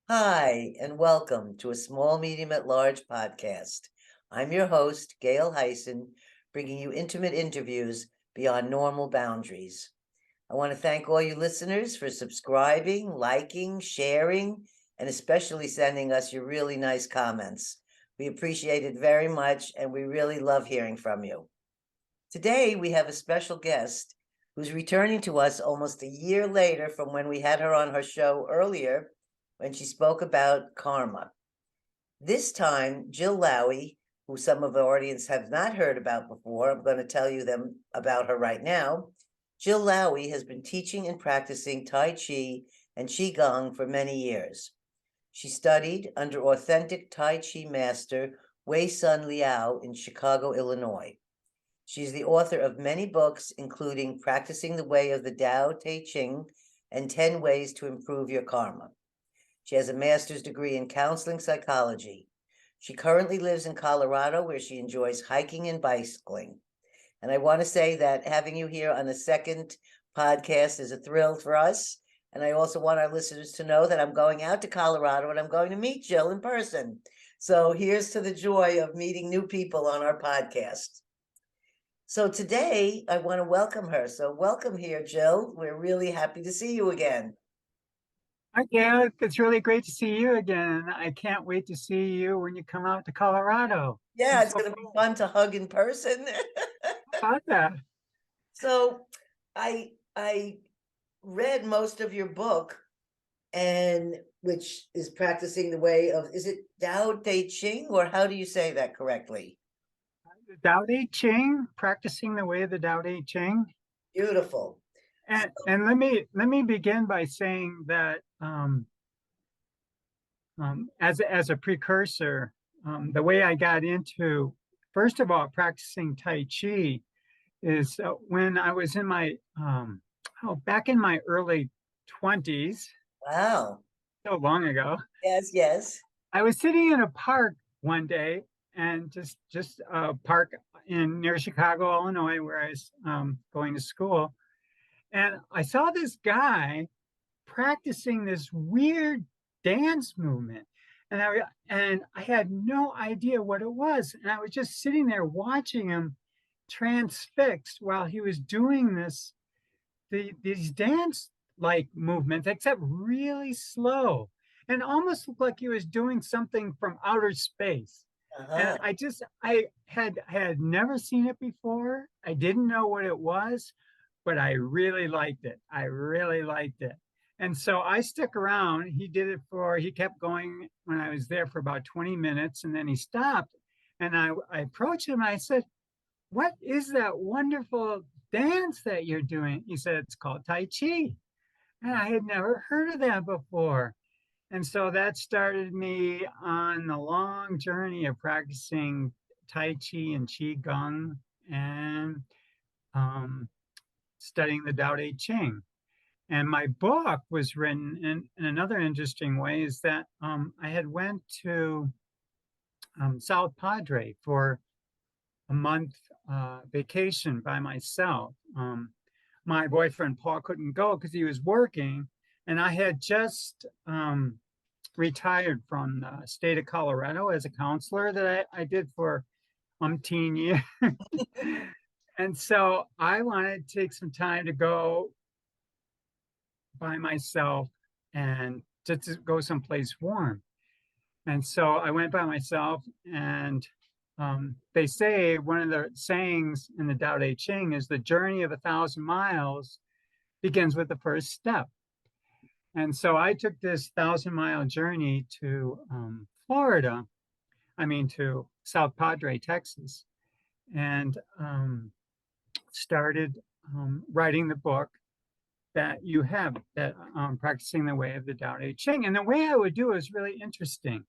Hi, and welcome to a Small Medium at Large podcast. I'm your host, Gail Heisen, bringing you intimate interviews beyond normal boundaries. I want to thank all you listeners for subscribing, liking, sharing, and especially sending us your really nice comments. We appreciate it very much, and we really love hearing from you. Today, we have a special guest who's returning to us almost a year later from when we had her on her show earlier when she spoke about karma. This time, Jill Lowy, who some of the audience have not heard about before, I'm going to tell you them about her right now. Jill Lowy has been teaching and practicing Tai Chi and Qigong for many years. She studied under authentic Tai Chi master Wei Sun Liao in Chicago, Illinois. She's the author of many books, including Practicing the Way of the Tao Te Ching and 10 Ways to Improve Your Karma. She has a master's degree in counseling psychology. She currently lives in Colorado, where she enjoys hiking and bicycling. And I want to say that having you here on the second podcast is a thrill for us. And I also want our listeners to know that I'm going out to Colorado and I'm going to meet Jill in person. So here's to the joy of meeting new people on our podcast. So today I want to welcome her. So welcome here, Jill. We're really happy to see you again. Hi, Gail. It's really great to see you again. I can't wait to see you when you come out to Colorado. Yeah, I'm it's so going to be fun to hug in person. about that. So I read most of your book, and which is practicing the way of, is it Tao Te Ching, or how do you say that correctly? The Tao Te Ching, practicing the way of the Tao Te Ching. Beautiful. And let me begin by saying that as a precursor, the way I got into, first of all, practicing Tai Chi is when I was in my back in my early 20s, Wow. so long ago. Yes, yes. I was sitting in a park one day, and just a park in near Chicago, Illinois, where I was going to school, and I saw this guy practicing this weird dance movement, and I had no idea what it was, and I was just sitting there watching him transfixed while he was doing these dance like movements, except really slow, and almost looked like he was doing something from outer space. And Uh-huh. I had never seen it before. I didn't know what it was, but I really liked it. I really liked it. And so I stuck around. He kept going when I was there for about 20 minutes, and then he stopped. And I approached him and I said, "What is that wonderful dance that you're doing?" He said, "It's called Tai Chi." And I had never heard of that before. And so that started me on the long journey of practicing Tai Chi and Qigong and um, studying the Tao Te Ching. And my book was written in another interesting way is that I had went to South Padre for a month vacation by myself. My boyfriend Paul couldn't go because he was working, and I had just retired from the state of Colorado as a counselor that I did for umpteen years. And so I wanted to take some time to go by myself and just to go someplace warm. And so I went by myself, and they say one of the sayings in the Tao Te Ching is the journey of 1,000 miles begins with the first step. And so I took this 1,000 mile journey to Florida, to South Padre, Texas, and started writing the book that you have, that practicing the way of the Tao Te Ching. And the way I would do it is really interesting.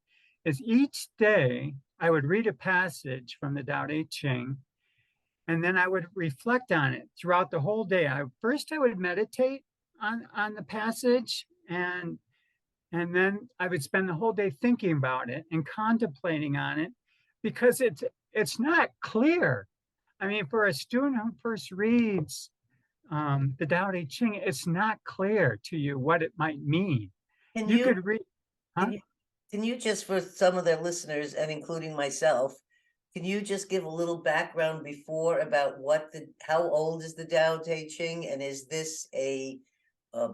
Is each day I would read a passage from the Tao Te Ching, and then I would reflect on it throughout the whole day. I would meditate on the passage, and then I would spend the whole day thinking about it and contemplating on it, because it's not clear. I mean, for a student who first reads the Tao Te Ching, it's not clear to you what it might mean. Can You you could read. Huh? Can you just, for some of their listeners and including myself, can you just give a little background before about how old is the Tao Te Ching, and is this a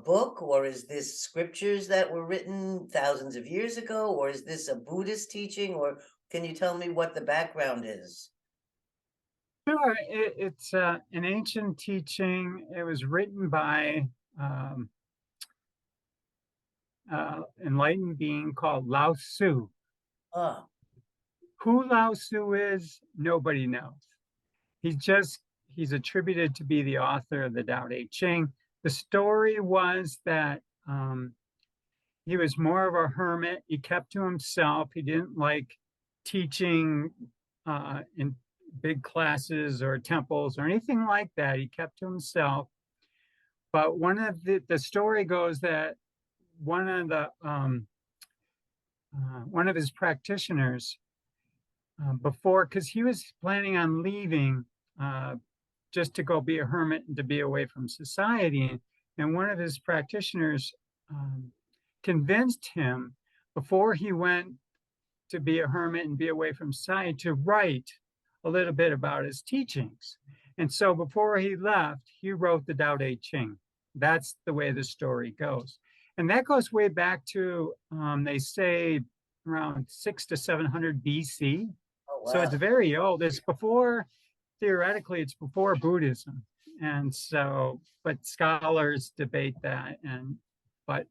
book, or is this scriptures that were written thousands of years ago, or is this a Buddhist teaching, or can you tell me what the background is? Sure, it's an ancient teaching. It was written by um, enlightened being called Lao Tzu. Oh, Who Lao Tzu is, nobody knows. He's attributed to be the author of the Tao Te Ching. The story was that he was more of a hermit. He kept to himself. He didn't like teaching in big classes or temples or anything like that. He kept to himself. But the story goes that one of the one of his practitioners before, because he was planning on leaving just to go be a hermit and to be away from society, and one of his practitioners convinced him before he went to be a hermit and be away from society to write a little bit about his teachings. And so before he left, he wrote the Tao Te Ching. That's the way the story goes. And that goes way back to, they say, around 600 to 700 BC. oh So wow. it's very old. It's before, theoretically, it's before Buddhism. And so, but scholars debate that. But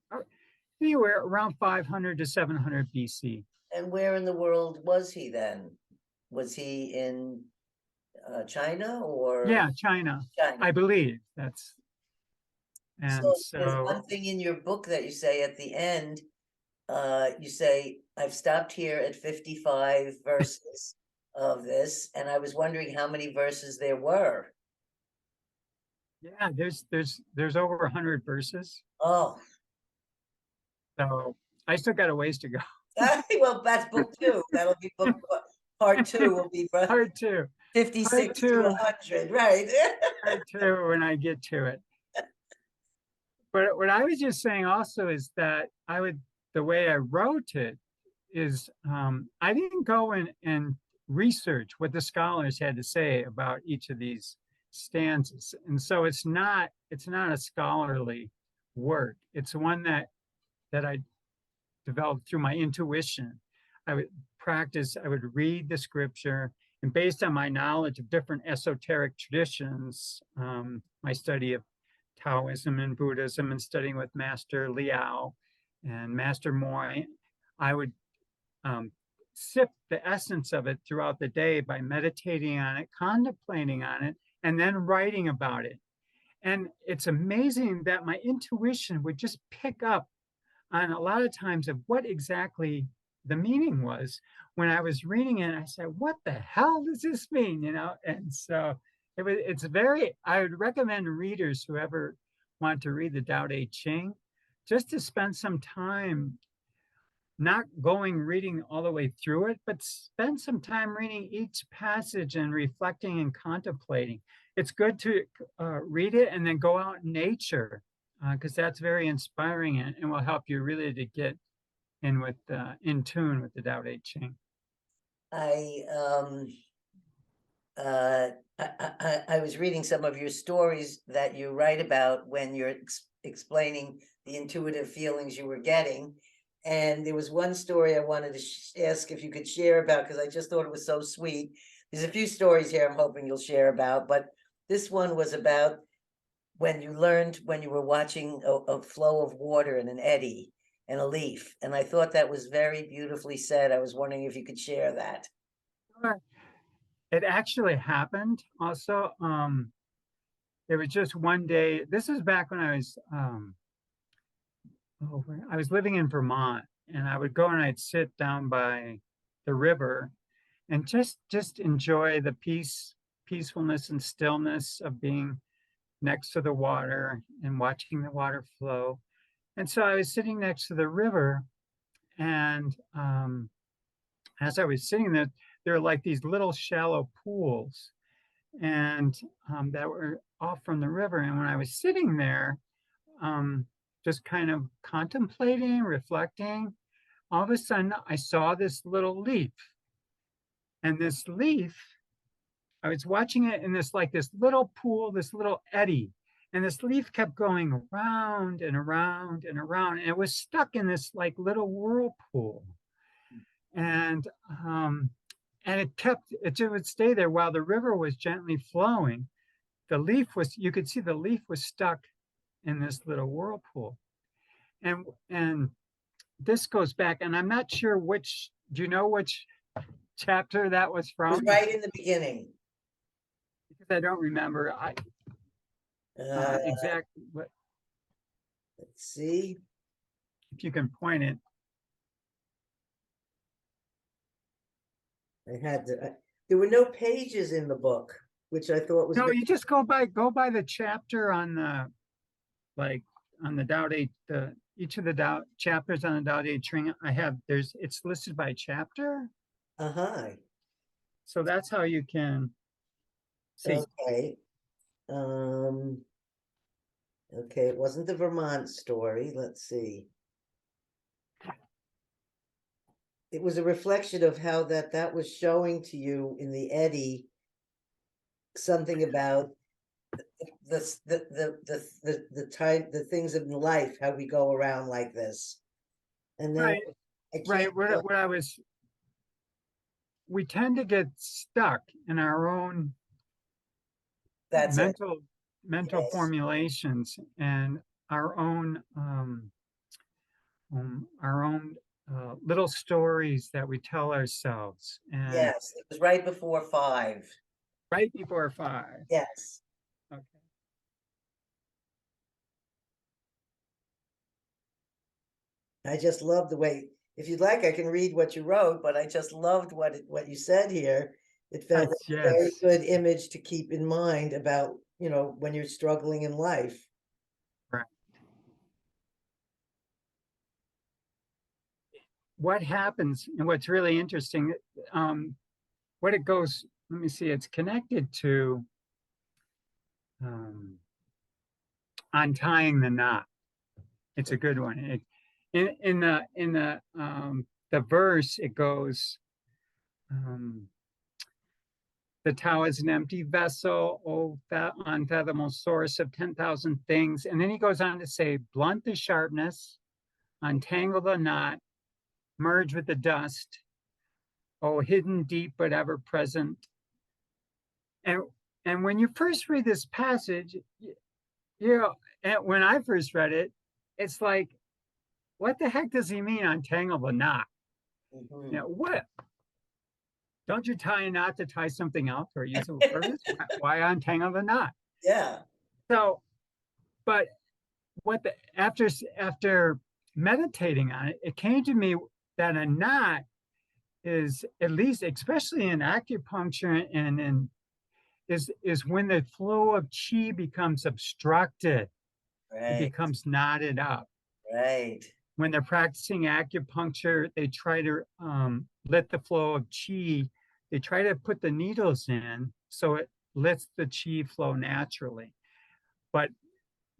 anywhere around 500 to 700 BC. And where in the world was he then? Was he in China or Yeah, China, China? I believe that's, and So there's so, one thing in your book that you say at the end. You say, I've stopped here at 55 verses of this, and I was wondering how many verses there were. yeah, there's over 100 verses. Oh, So I still got a ways to go. well, that's book two. That'll be part two will be Part two, 56 part to two, 100, right? part two when I get to it. But what I was just saying also is that the way I wrote it is I didn't go and research what the scholars had to say about each of these stanzas. And so it's not a scholarly work. It's one that I developed through my intuition. I would I would read the scripture, and based on my knowledge of different esoteric traditions, my study of Taoism and Buddhism, and studying with Master Liao and Master Moy, I would sip the essence of it throughout the day by meditating on it, contemplating on it, and then writing about it. And it's amazing that my intuition would just pick up on a lot of times of what exactly the meaning was. When I was reading it, I said, what the hell does this mean? And so I would recommend readers who ever want to read the Tao Te Ching, just to spend some time not reading all the way through it, but spend some time reading each passage and reflecting and contemplating. It's good to read it and then go out in nature, because that's very inspiring and will help you really to get in tune with the Tao Te Ching. I I was reading some of your stories that you write about when you're explaining the intuitive feelings you were getting. And there was one story I wanted to ask if you could share about, because I just thought it was so sweet. There's a few stories here I'm hoping you'll share about, but this one was about when you learned when you were watching a flow of water in an eddy and a leaf. And I thought that was very beautifully said. I was wondering if you could share that. It actually happened also. There was just one day, this is back when I was living in Vermont, and I would go and I'd sit down by the river and just enjoy the peacefulness and stillness of being next to the water and watching the water flow. And so I was sitting next to the river, and as I was sitting there, there were like these little shallow pools, and that were off from the river. And when I was sitting there, just kind of contemplating, reflecting, all of a sudden I saw this little leaf. And this leaf, I was watching it in this little pool, this little eddy. And this leaf kept going around and around and around. And it was stuck in this like little whirlpool. And it would stay there while the river was gently flowing. You could see the leaf was stuck in this little whirlpool. And this goes back, and I'm not sure do you know which chapter that was It from? was right in the beginning. Because I don't remember exactly what. Let's see. If you can point it. There were no pages in the book, which I thought was. No, you just go by the chapter on the, like, on the Tao Te, each of the Tao chapters on the Tao Te Ching. It's listed by chapter. So that's how you can see. Okay. Okay, it wasn't the Vermont story. Let's see. It was a reflection of how that was showing to you in the eddy something about the things in life, how we go around like this. And then we tend to get stuck in our own mental formulations and our own little stories that we tell ourselves. And yes, it was right before 5. Right before 5. Yes. Okay. I just love the way. If you'd like, I can read what you wrote, but I just loved what you said here. It felt like a very good image to keep in mind about, when you're struggling in life. Right. What happens, and what's really interesting, what it goes, let me see, it's connected to untying the knot. It's a good one. In the verse, it goes, the Tao is an empty vessel, oh, that unfathomable source of 10,000 things. And then he goes on to say, blunt the sharpness, untangle the knot, merge with the dust, oh, hidden deep but ever present. And when you first read this passage, when I first read it, it's like, what the heck does he mean, untangle the knot? What? Don't you tie a knot to tie something else for a useful purpose? Why untangle the knot? Yeah. So, but after meditating on it, it came to me that a knot is, at least, especially in acupuncture and is when the flow of qi becomes obstructed. Right. It becomes knotted up. Right. When they're practicing acupuncture, they try to let the flow of qi, they try to put the needles in so it lets the qi flow naturally. But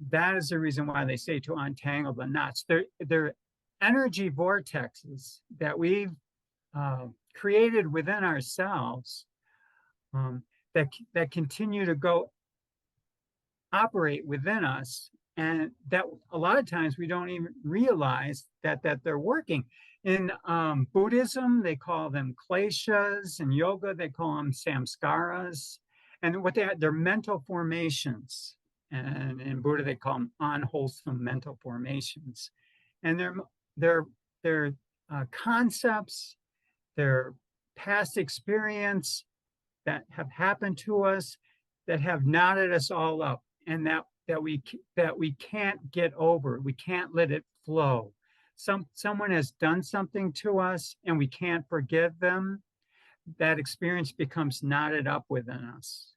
that is the reason why they say to untangle the knots. They're energy vortexes that we've created within ourselves that continue to operate within us, and that a lot of times we don't even realize that they're working. In Buddhism, they call them kleshas. In yoga, they call them samskaras. And they're mental formations. And in Buddha, they call them unwholesome mental formations. And they're concepts, they're past experience that have happened to us, that have knotted us all up, and that we can't get over. We can't let it flow. Someone has done something to us and we can't forgive them. That experience becomes knotted up within us,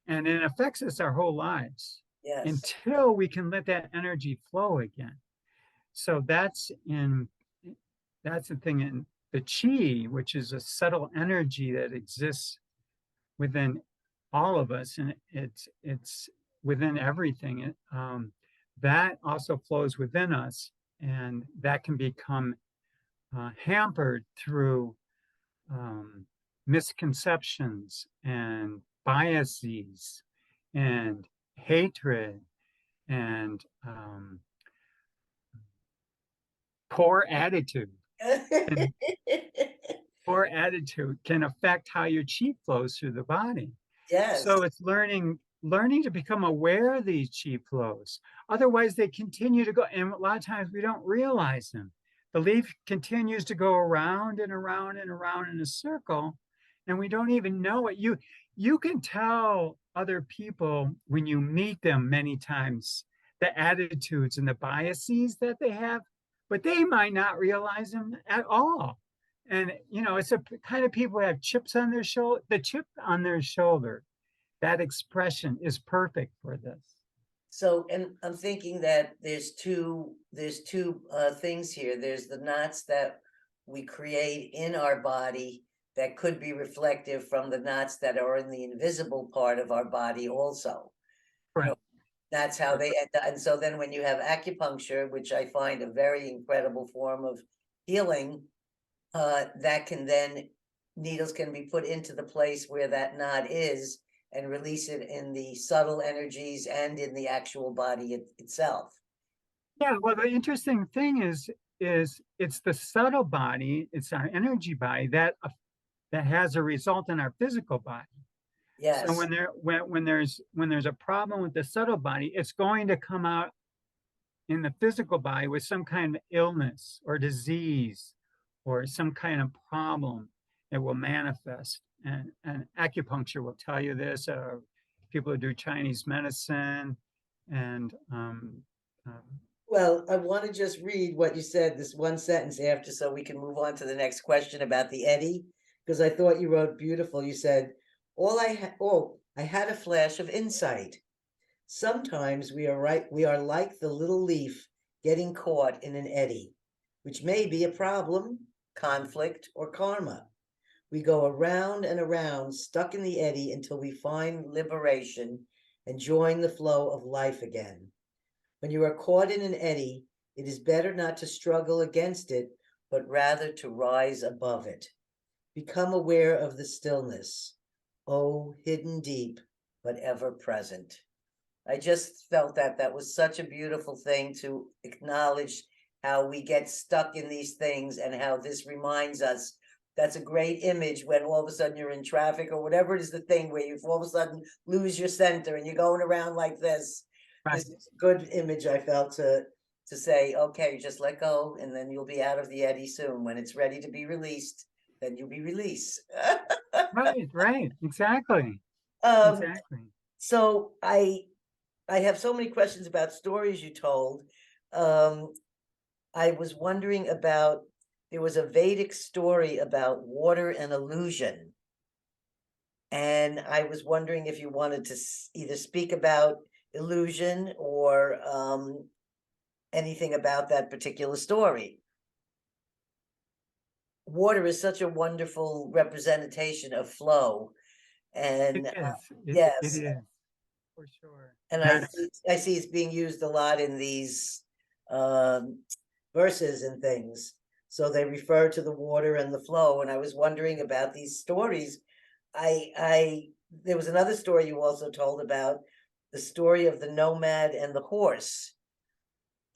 and it affects us our whole lives. Yes. Until we can let that energy flow again. So that's the thing in the qi, which is a subtle energy that exists within all of us, and it's within everything. That also flows within us, and that can become hampered through misconceptions and biases and hatred and poor attitude. And poor attitude can affect how your chi flows through the body. Yes. So it's learning to become aware of these chi flows. Otherwise, they continue to go, and a lot of times we don't realize them. The leaf continues to go around and around and around in a circle, and we don't even know it. You can tell other people when you meet them many times the attitudes and the biases that they have, but they might not realize them at all. And it's a kind of people who have chips on their shoulder. The chip on their shoulder, that expression is perfect for this. So, and I'm thinking that there's two things here. There's the knots that we create in our body that could be reflective from the knots that are in the invisible part of our body also. You know, Right. that's how they end up. And so then when you have acupuncture, which I find a very incredible form of healing, that can then, needles can be put into the place where that knot is and release it in the subtle energies and in the actual body itself. Yeah. Well, the interesting thing is it's the subtle body, it's our energy body that has a result in our physical body. So Yes. when there's a problem with the subtle body, it's going to come out in the physical body with some kind of illness or disease or some kind of problem that will manifest. And acupuncture will tell you this. People who do Chinese medicine and Well, I want to just read what you said, this one sentence after, so we can move on to the next question about the eddy, because I thought you wrote beautiful. You said, I had a flash of insight. Sometimes we are like the little leaf getting caught in an eddy, which may be a problem, conflict, or karma. We go around and around, stuck in the eddy until we find liberation and join the flow of life again. When you are caught in an eddy, it is better not to struggle against it, but rather to rise above it. Become aware of the stillness, oh, hidden deep, but ever present. I just felt that that was such a beautiful thing to acknowledge how we get stuck in these things and how this reminds us. That's a great image when all of a sudden you're in traffic or whatever it is, the thing where you all of a sudden lose your center and you're going around like this. right. This is a good image I felt to say, okay, just let go and then you'll be out of the eddy soon. When it's ready to be released, then you'll be released. Right, exactly. um, Exactly. so I have so many questions about stories you told. Um, I was wondering about, there was a Vedic story about water and illusion. And I was wondering if you wanted to either speak about illusion or anything about that particular story. Water is such a wonderful representation of flow. It And is. It yes, is for sure. and And I see it's being used a lot in these um, verses and things. So they refer to the water and the flow. And I was wondering about these stories. I there was another story you also told about the story of the nomad and the horse.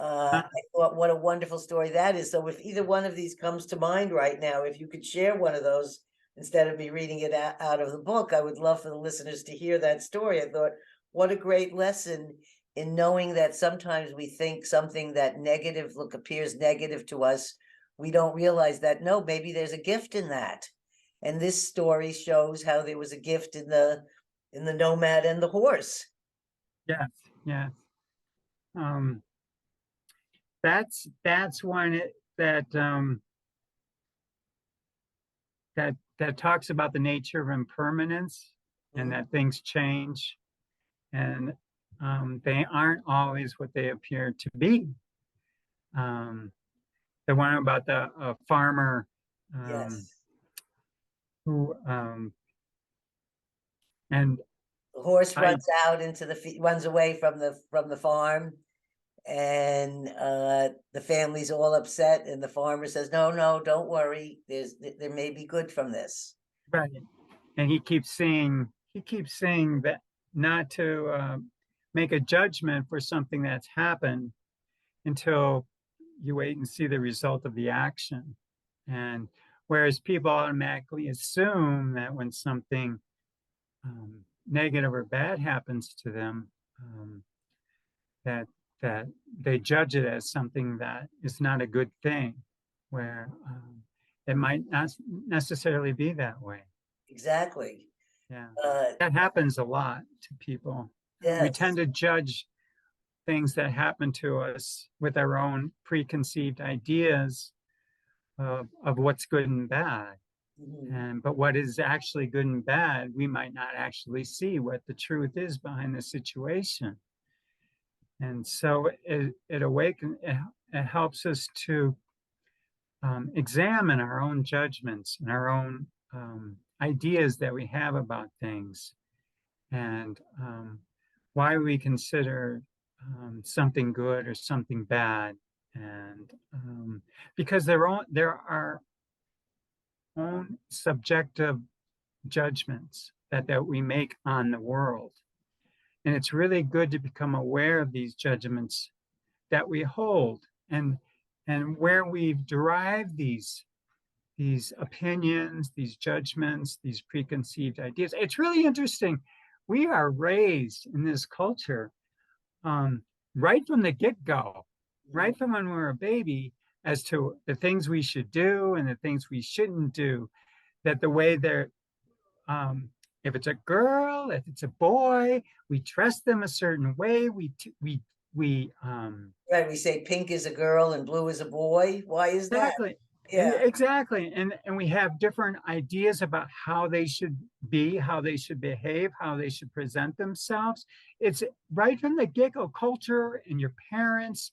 uh, I thought what a wonderful story that is. So if either one of these comes to mind right now, if you could share one of those instead of me reading it out of the book, I would love for the listeners to hear that story. I thought, what a great lesson in knowing that sometimes we think something that appears negative to us. We don't realize that, no, maybe there's a gift in that. And this story shows how there was a gift in the nomad and the horse. yes, yes. Um, that's one that talks about the nature of impermanence and Mhm. that things change and they aren't always what they appear to be. Um, the one about the farmer um, Yes. who and The horse I runs out into runs away from the farm, and the family's all upset, and the farmer says, no, no, don't worry, there may be good from this. Right. And he keeps saying that not to make a judgment for something that's happened until you wait and see the result of the action. And whereas people automatically assume that when something negative or bad happens to them, that that they judge it as something that is not a good thing, where it might not necessarily be that way. Exactly. Yeah, Uh, that happens a lot to people. We yes. tend to judge things that happen to us with our own preconceived ideas of what's good and bad. Mhm. But what is actually good and bad, we might not actually see what the truth is behind the situation. And so it awakens, it helps us to examine our own judgments and our own ideas that we have about things, and why we consider something good or something bad. And because there are own subjective judgments that we make on the world. And it's really good to become aware of these judgments that we hold, and where we've derived these opinions, these judgments, these preconceived ideas. It's really interesting. We are raised in this culture um, right from the get-go, Mhm. right from when we're a baby, as to the things we should do and the things we shouldn't do. That the way they're, if it's a girl, if it's a boy, we dress them a certain way. We Right, we say pink is a girl and blue is a boy. Why is that? Exactly. Yeah. Exactly. And we have different ideas about how they should be, how they should behave, how they should present themselves. It's right from the get-go. Culture and your parents,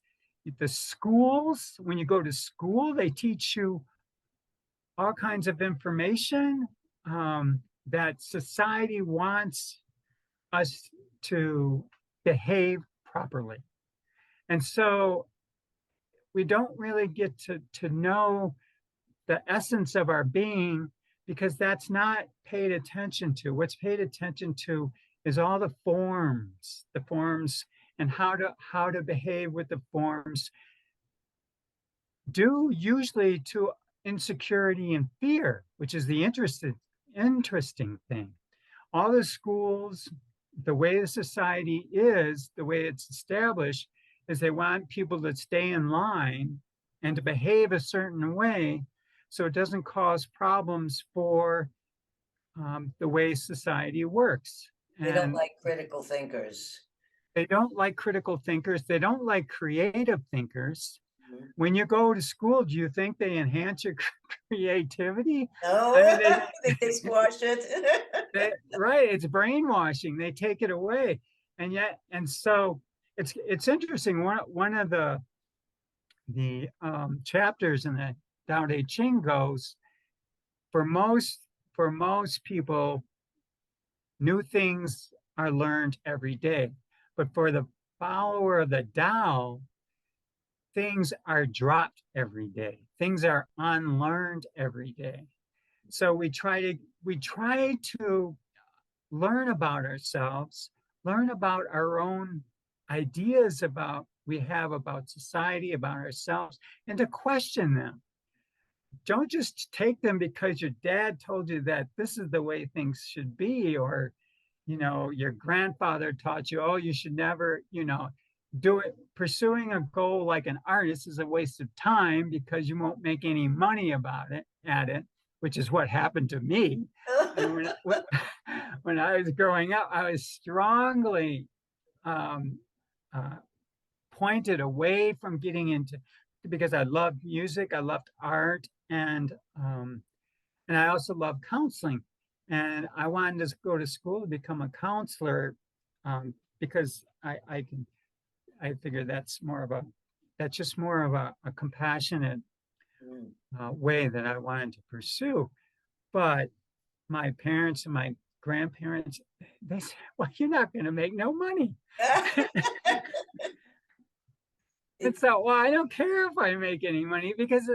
the schools. When you go to school, they teach you all kinds of information that society wants us to behave properly. And so we don't really get to know the essence of our being, because that's not paid attention to. What's paid attention to is all the forms, and how to behave with the forms, due usually to insecurity and fear, which is the interesting thing. All the schools, the way the society is, the way it's established, is they want people to stay in line and to behave a certain way, so it doesn't cause problems for the way society works. They don't And like critical thinkers. they don't like critical thinkers. They don't like creative thinkers. Mhm. When you go to school, do you think they enhance your creativity? I No, mean, I think they squash it. right, it's brainwashing. They take it away. And so it's interesting. One of the chapters in the Tao Te Ching goes, for most people, new things are learned every day. But for the follower of the Tao, things are dropped every day. Things are unlearned every day. So we try to learn about ourselves, learn about our own ideas about we have about society, about ourselves, and to question them. Don't just take them because your dad told you that this is the way things should be, or your grandfather taught you, oh, you should never, do it. Pursuing a goal like an artist is a waste of time because you won't make any money about it at it, which is what happened to me. And when I was growing up, I was strongly um, uh, pointed away from getting into, because I loved music, I loved art, and I also loved counseling. And I wanted to go to school to become a counselor, because I figured that's just more of a compassionate Mm. way that I wanted to pursue. But my parents and my grandparents, they said, well, you're not going to make no money. And so, well, I don't care if I make any money because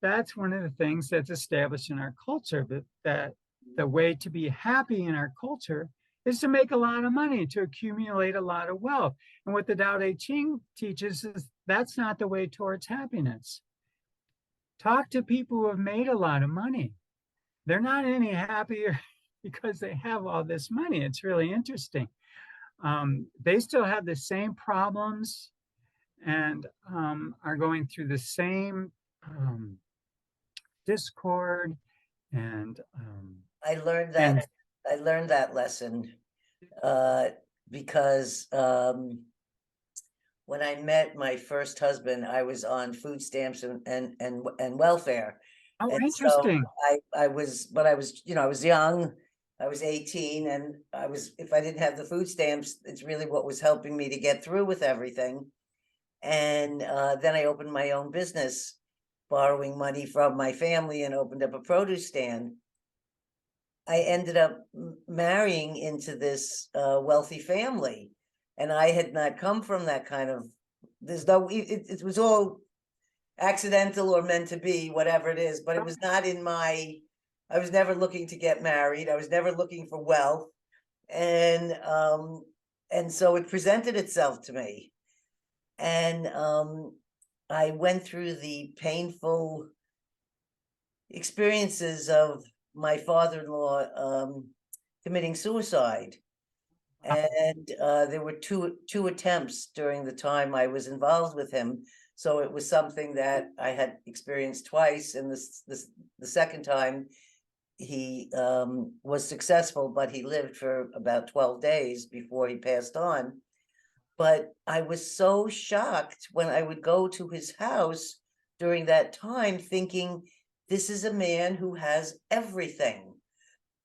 that's one of the things that's established in our culture that the way to be happy in our culture is to make a lot of money, to accumulate a lot of wealth. And what the Tao Te Ching teaches is that's not the way towards happiness. Talk to people who have made a lot of money. They're not any happier because they have all this money. It's really interesting. They still have the same problems and are going through the same discord and I learned and that I learned that lesson because when I met my first husband, I was on food stamps and welfare. oh, And so interesting. I was, but I was, I was young. I was 18, and I was, if I didn't have the food stamps, it's really what was helping me to get through with everything. And then I opened my own business, borrowing money from my family, and opened up a produce stand. I ended up marrying into this wealthy family, and I had not come from that kind of. There's no. It was all accidental or meant to be, whatever it is. But it was not in my. I was never looking to get married. I was never looking for wealth, and so it presented itself to me, and I went through the painful experiences of my father-in-law committing suicide. And there were two attempts during the time I was involved with him. So it was something that I had experienced twice. And the second time he was successful, but he lived for about 12 days before he passed on. But I was so shocked when I would go to his house during that time, thinking, this is a man who has everything.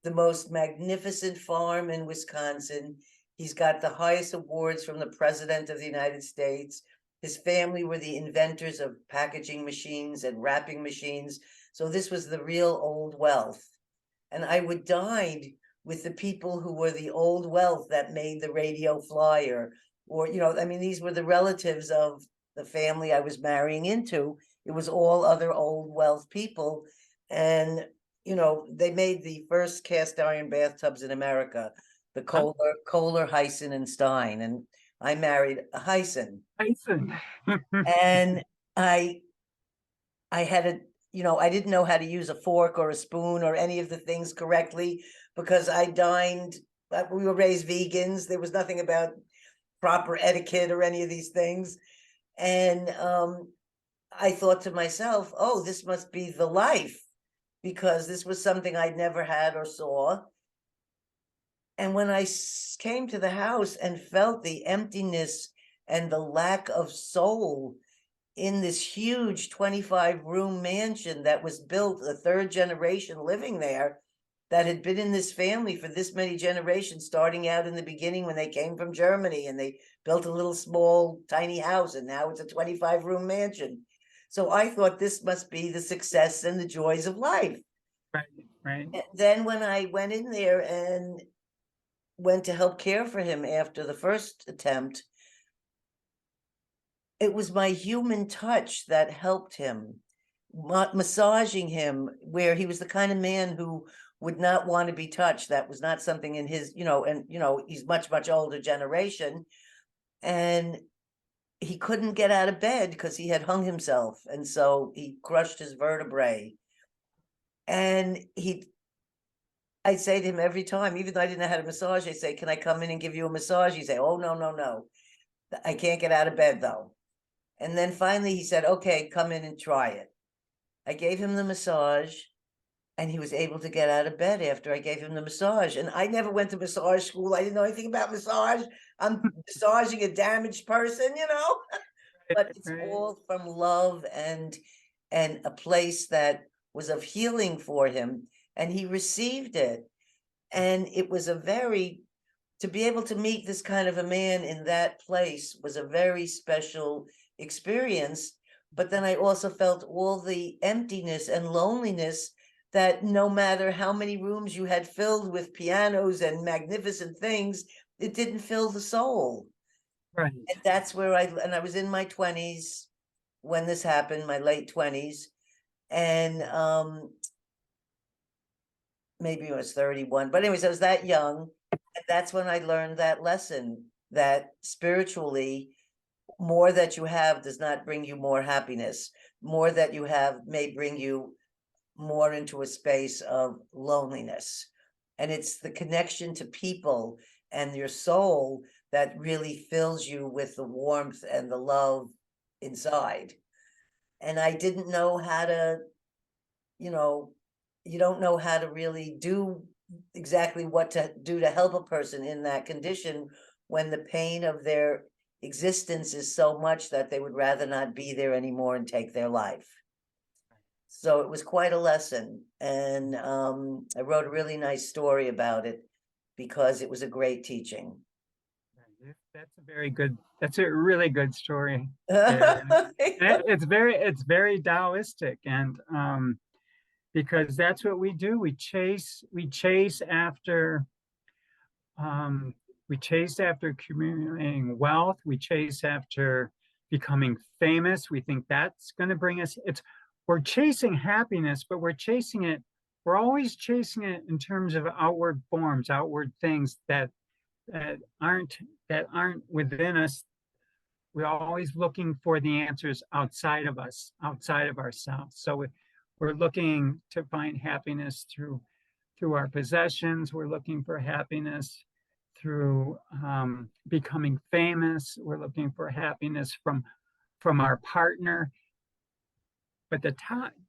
The most magnificent farm in Wisconsin. He's got the highest awards from the President of the United States. His family were the inventors of packaging machines and wrapping machines. So this was the real old wealth. And I would dine with the people who were the old wealth that made the radio flyer. Or, I mean, these were the relatives of the family I was marrying into. It was all other old wealth people. And, they made the first cast iron bathtubs in America, the Kohler, Hyson, and Stein. And I married a Hyson. Tyson. And I had I didn't know how to use a fork or a spoon or any of the things correctly because I dined, we were raised vegans. There was nothing about proper etiquette or any of these things. And I thought to myself, oh, this must be the life, because this was something I'd never had or saw. And when I came to the house and felt the emptiness and the lack of soul in this huge 25-room mansion that was built, a third generation living there, that had been in this family for this many generations, starting out in the beginning when they came from Germany and they built a little small tiny house, and now it's a 25-room mansion. So I thought this must be the success and the joys of life. Right, right. And then when I went in there and went to help care for him after the first attempt, it was my human touch that helped him, massaging him, where he was the kind of man who would not want to be touched. That was not something in his, he's much older generation. And he couldn't get out of bed because he had hung himself. And so he crushed his vertebrae. And I'd say to him every time, even though I didn't know how to massage, I'd say, can I come in and give you a massage? He'd say, oh, no. I can't get out of bed though. And then finally he said, okay, come in and try it. I gave him the massage, and he was able to get out of bed after I gave him the massage. And I never went to massage school. I didn't know anything about massage. I'm massaging a damaged person, but it's all from love and a place that was of healing for him. And he received it. And it was to be able to meet this kind of a man in that place was a very special experience. But then I also felt all the emptiness and loneliness that no matter how many rooms you had filled with pianos and magnificent things, it didn't fill the soul. Right. And that's where I was in my 20s when this happened, my late 20s. And maybe I was 31, but anyways, I was that young. And that's when I learned that lesson, that spiritually, more that you have does not bring you more happiness. More that you have may bring you more into a space of loneliness. And it's the connection to people and your soul that really fills you with the warmth and the love inside. And I didn't know how to, you know, you don't know how to really do exactly what to do to help a person in that condition when the pain of their existence is so much that they would rather not be there anymore and take their life. So it was quite a lesson. And I wrote a really nice story about it because it was a great teaching. That's a very good, that's a really good story there. And it's very Taoistic, and because that's what we do. We chase after um, we chase after accumulating wealth. We chase after becoming famous. We think that's going to bring us. We're chasing happiness, but we're chasing it. We're always chasing it in terms of outward forms, outward things that aren't that aren't within us. We're always looking for the answers outside of us, outside of ourselves. So we're looking to find happiness through our possessions. We're looking for happiness through becoming famous. We're looking for happiness from our partner. But the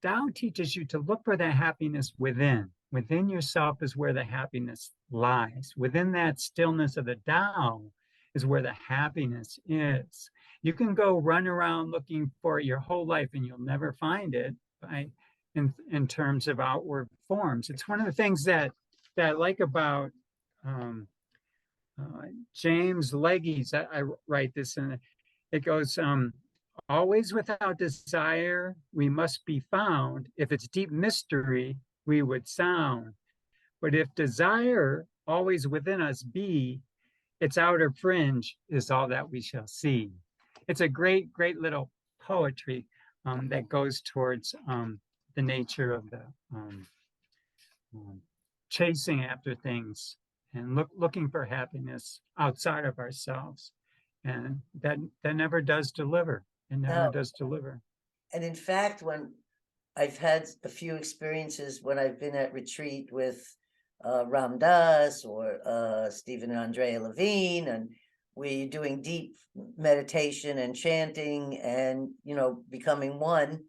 Tao teaches you to look for that happiness within. Within yourself is where the happiness lies. Within that stillness of the Tao is where the happiness is. You can go run around looking for it your whole life and you'll never find it in terms of outward forms. It's one of the things that I like about James Legge's. I write this, and it goes, always without desire, we must be found. If it's deep mystery, we would sound. But if desire always within us be, its outer fringe is all that we shall see. It's a great, great little poetry that goes towards the nature of the chasing after things and looking for happiness outside of ourselves. And that never does deliver. It never No. does deliver. And in fact, when I've had a few experiences when I've been at retreat with Ram Dass or Stephen and Andrea Levine, and we're doing deep meditation and chanting and, becoming one.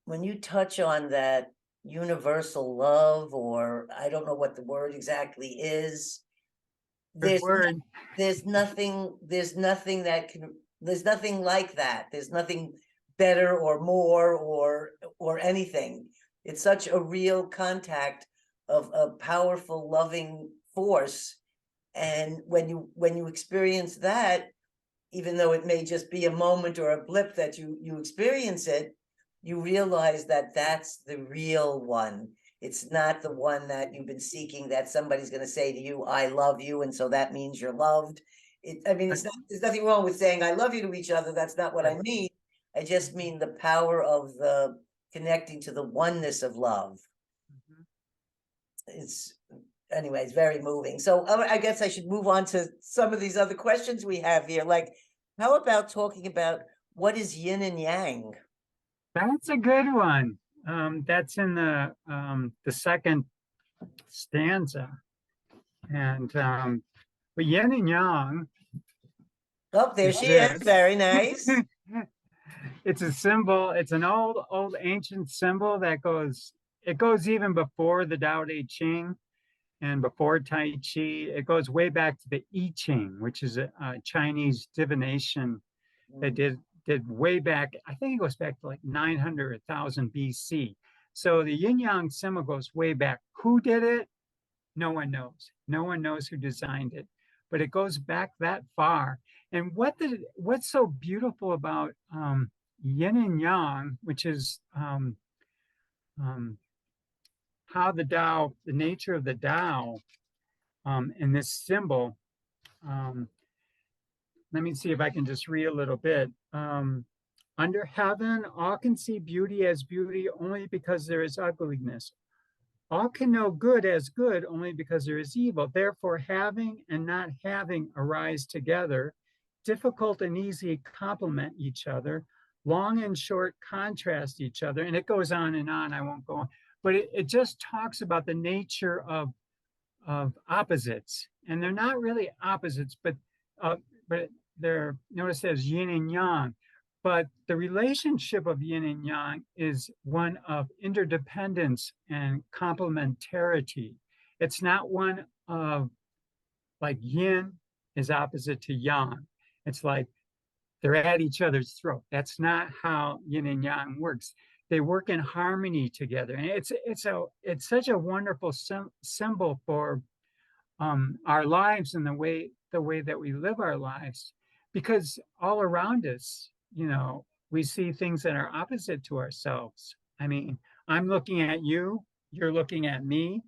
When you touch on that universal love, or I don't know what the word exactly is, Good there's word. there's nothing there's nothing like that. There's nothing better or more or anything. It's such a real contact of a powerful loving force. And when you experience that, even though it may just be a moment or a blip that you experience it, you realize that that's the real one. It's not the one that you've been seeking, that somebody's going to say to you, I love you, and so that means you're loved. There's nothing wrong with saying I love you to each other. That's not what I mean. I just mean the power of the connecting to the oneness of love. It's very moving. So I guess I should move on to some of these other questions we have here. Like, how about talking about what is yin and yang? That's a good one. That's in the second stanza. And but yin and yang. Oh, there she is. Very nice. It's a symbol. It's an old ancient symbol that goes. It goes even before the Tao Te Ching and before Tai Chi. It goes way back to the I Ching, which is a Chinese divination that did way back. I think it goes back to like 900 or 1000 BC. So the yin yang symbol goes way back. Who did it? No one knows. No one knows who designed it, but it goes back that far. And what's so beautiful about yin and yang, which is how the Tao, the nature of the Tao, and this symbol let me see if I can just read a little bit. Under heaven, all can see beauty as beauty only because there is ugliness. All can know good as good only because there is evil. Therefore, having and not having arise together. Difficult and easy complement each other. Long and short contrast each other. And it goes on and on. I won't go on. But it just talks about the nature of opposites. And they're not really opposites, but they're, notice as yin and yang. But the relationship of yin and yang is one of interdependence and complementarity. It's not one of like yin is opposite to yang. It's like they're at each other's throat. That's not how yin and yang works. They work in harmony together, and it's such a wonderful symbol for our lives and the way that we live our lives, because all around us, we see things that are opposite to ourselves. I mean, I'm looking at you, you're looking at me.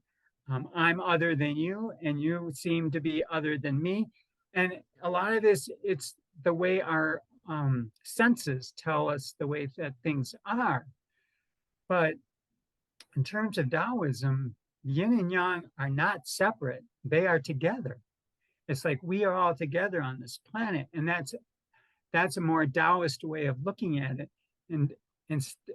I'm other than you, and you seem to be other than me. And a lot of this, it's the way our senses tell us the way that things are. But in terms of Taoism, yin and yang are not separate, they are together. It's like we are all together on this planet, and that's a more Taoist way of looking at it, and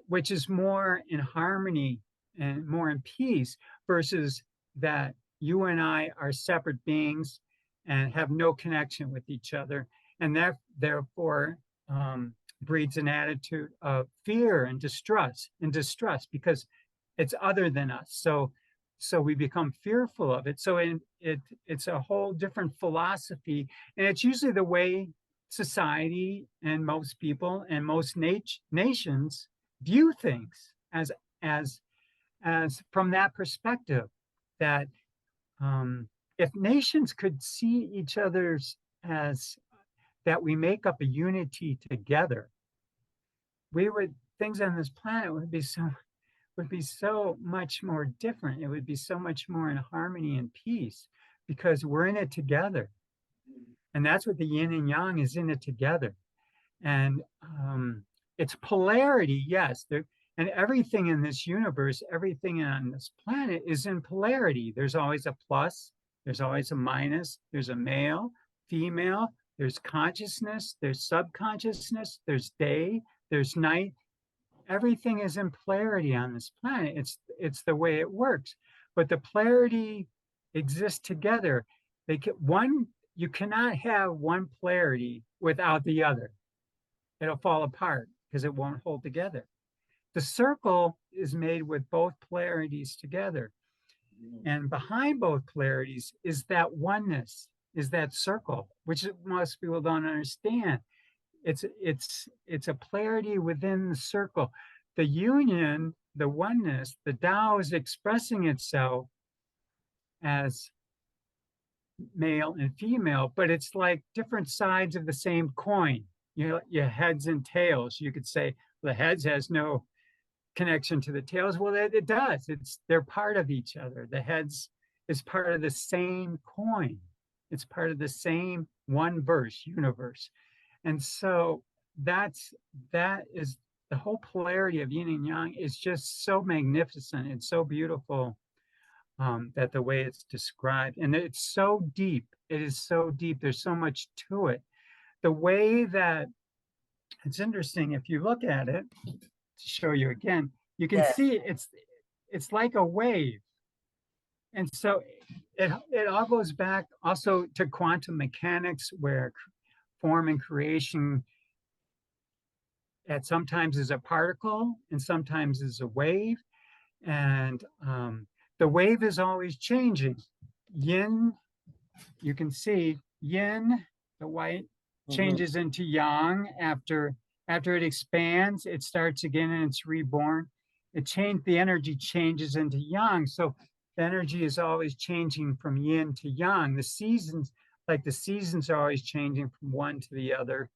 which is more in harmony and more in peace, versus that you and I are separate beings and have no connection with each other, and that therefore breeds an attitude of fear and distrust because it's other than us. So we become fearful of it. So it's a whole different philosophy, and it's usually the way society and most people and most nations view things as from that perspective, that if nations could see each other's as that we make up a unity together, things on this planet would be so much more different. It would be so much more in harmony and peace, because we're in it together. And that's what the yin and yang is, in it together. And it's polarity, yes. And everything in this universe, everything on this planet is in polarity. There's always a plus, there's always a minus, there's a male, female, there's consciousness, there's subconsciousness, there's day, there's night. Everything is in polarity on this planet. It's the way it works. But the polarity exists together. You cannot have one polarity without the other. It'll fall apart because it won't hold together. The circle is made with both polarities together. And behind both polarities is that oneness, is that circle, which most people don't understand. It's a polarity within the circle. The union, the oneness, the Tao is expressing itself as male and female, but it's like different sides of the same coin. Your heads and tails. You could say the heads has no connection to the tails. Well, it does. They're part of each other. The heads is part of the same coin. It's part of the same one verse universe. And so that is the whole polarity of yin and yang is just so magnificent and so beautiful, that the way it's described, and it's so deep. It is so deep. There's so much to it. The way that it's interesting, if you look at it, to show you again, you can see it's like a wave. And so it all goes back also to quantum mechanics, where form and creation at sometimes is a particle and sometimes is a wave. And the wave is always changing. Yin, you can see yin, the white, changes into yang. After it expands, it starts again and it's reborn. The energy changes into yang. So the energy is always changing from yin to yang. The seasons are always changing from one to the other.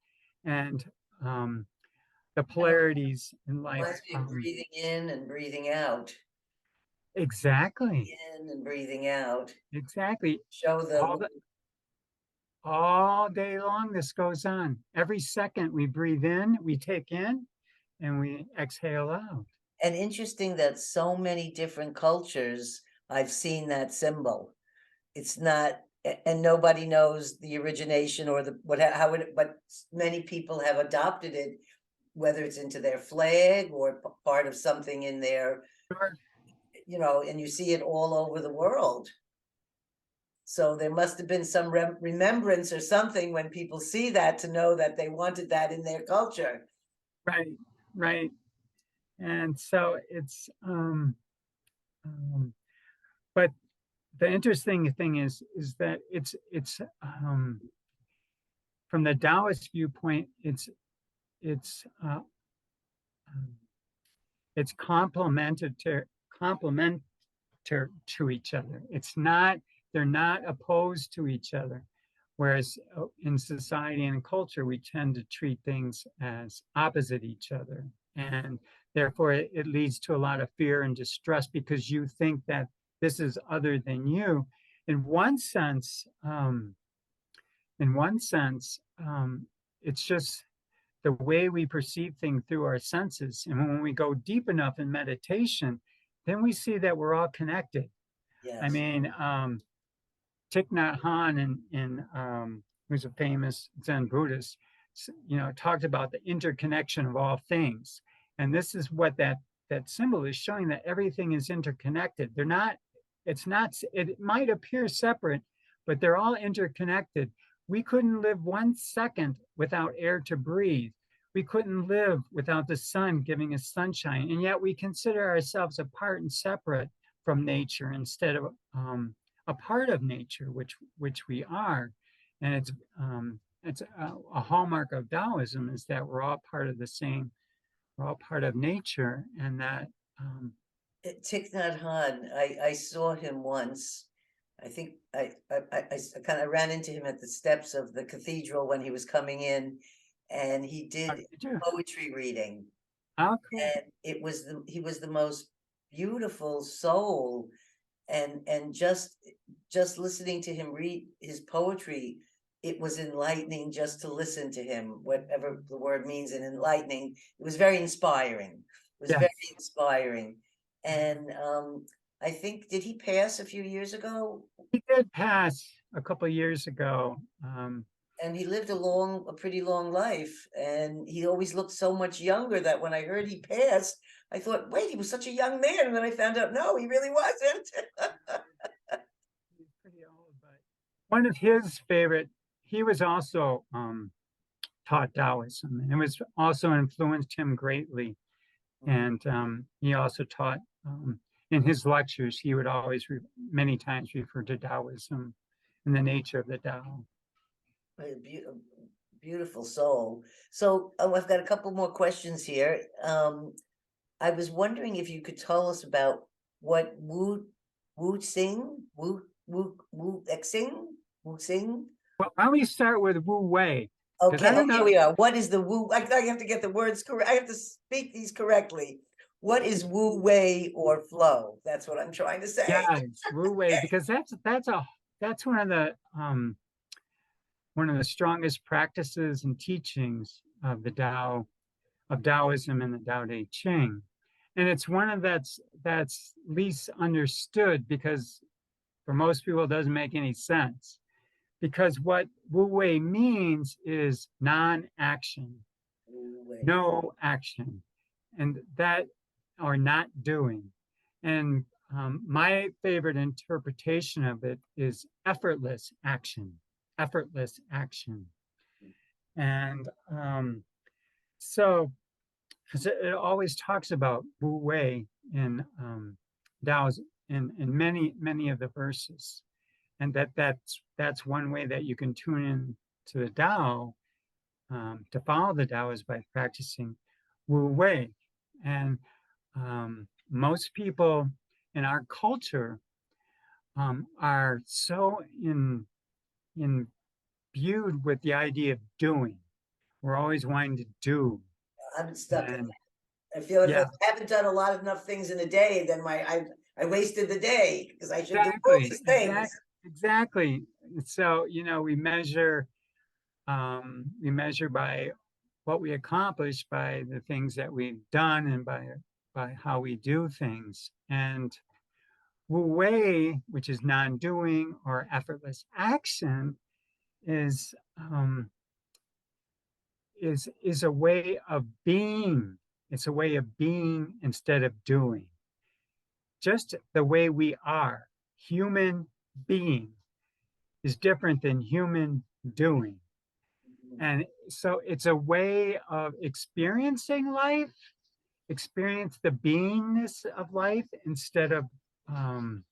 And the polarities in life. Breathing in and breathing out. Exactly. In and breathing out. Exactly. Show the all day long. This goes on. Every second we breathe in, we take in, and we exhale out. And interesting that so many different cultures, I've seen that symbol. It's not, and nobody knows the origination or the what how it, but many people have adopted it, whether it's into their flag or part of something in their, Sure. and you see it all over the world. So there must have been some remembrance or something when people see that to know that they wanted that in their culture. Right, right. And so it's, but the interesting thing is that it's from the Taoist viewpoint, um, it's complementary to each other. It's not, they're not opposed to each other. Whereas in society and culture, we tend to treat things as opposite each other. And therefore, it leads to a lot of fear and distress because you think that this is other than you. In one sense, it's just the way we perceive things through our senses. And when we go deep enough in meditation, then we see that we're all connected. I Yes. mean, Thich Nhat Hanh, who's a famous Zen Buddhist, talked about the interconnection of all things. And this is what that symbol is showing, that everything is interconnected. They're not, it's not, it might appear separate, but they're all interconnected. We couldn't live 1 second without air to breathe. We couldn't live without the sun giving us sunshine. And yet we consider ourselves apart and separate from nature instead of a part of nature, which we are. And it's a hallmark of Taoism is that we're all part of the same, we're all part of nature, and that Thich Nhat Hanh, I saw him once. I think I kind of ran into him at the steps of the cathedral when he was coming in, and he did poetry reading. Oh, cool. And he was the most beautiful soul, and just listening to him read his poetry, it was enlightening just to listen to him, whatever the word means in enlightening. It was very inspiring. It was Yes. very inspiring. And I think, did he pass a few years ago? He did pass a couple of years ago. And he lived a pretty long life, and he always looked so much younger that when I heard he passed, I thought, wait, he was such a young man, and then I found out, no, he really wasn't. He's pretty old, but one of his favorite, he was also taught Taoism, and it was also influenced him greatly. And he also taught in his lectures, he would always many times refer to Taoism and the nature of the Tao. A beautiful soul. So I've got a couple more questions here. I was wondering if you could tell us about what Wu Xing. Well, why don't we start with Wu Wei? Okay, here we are. What is the Wu? I have to get the words correct. I have to speak these correctly. What is Wu Wei or flow? That's what I'm trying to say. Yeah, Wu Wei, because that's one of the strongest practices and teachings of the Tao, of Taoism and the Tao Te Ching. And it's one of that's least understood because for most people it doesn't make any sense. Because what Wu Wei means is non-action, no action, and that, or not doing. And my favorite interpretation of it is effortless action, effortless action. And so, because it always talks about Wu Wei in Tao's in many of the verses, and that's one way that you can tune in to the Tao, to follow the Tao, is by practicing Wu Wei. And most people in our culture are so imbued with the idea of doing. We're always wanting to do. I'm stuck in that. I feel if I haven't done a lot of enough things in a day, then I wasted the day because I should do all these things. exactly. So, we measure by what we accomplish by the things that we've done and by how we do things. And Wu Wei, which is non-doing or effortless action, is um, is a way of being. It's a way of being instead of doing. Just the way we are, human being is different than human doing. And so it's a way of experiencing life, experience the beingness of life instead of um,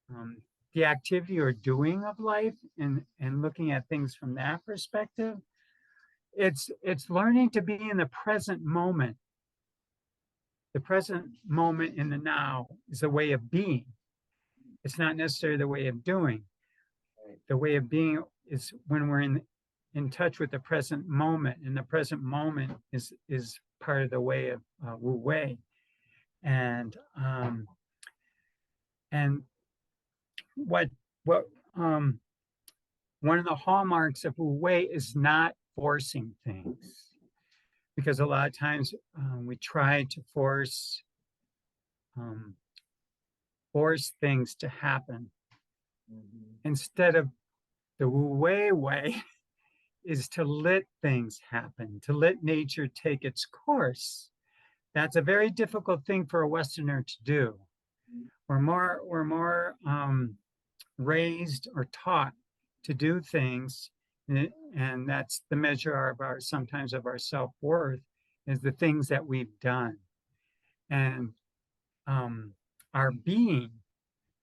um, the activity or doing of life, and looking at things from that perspective. It's learning to be in the present moment. The present moment in the now is a way of being. It's not necessarily the way of doing. The way of being is when we're in touch with the present moment, and the present moment is part of the way of Wu Wei, and and what what one of the hallmarks of Wu Wei is not forcing things, because a lot of times we try to um, force things to happen instead of the Wu Wei way is to let things happen, to let nature take its course. That's a very difficult thing for a Westerner to do. We're more raised or taught to do things, and that's the measure of our sometimes of our self-worth, is the things that we've done. And our being,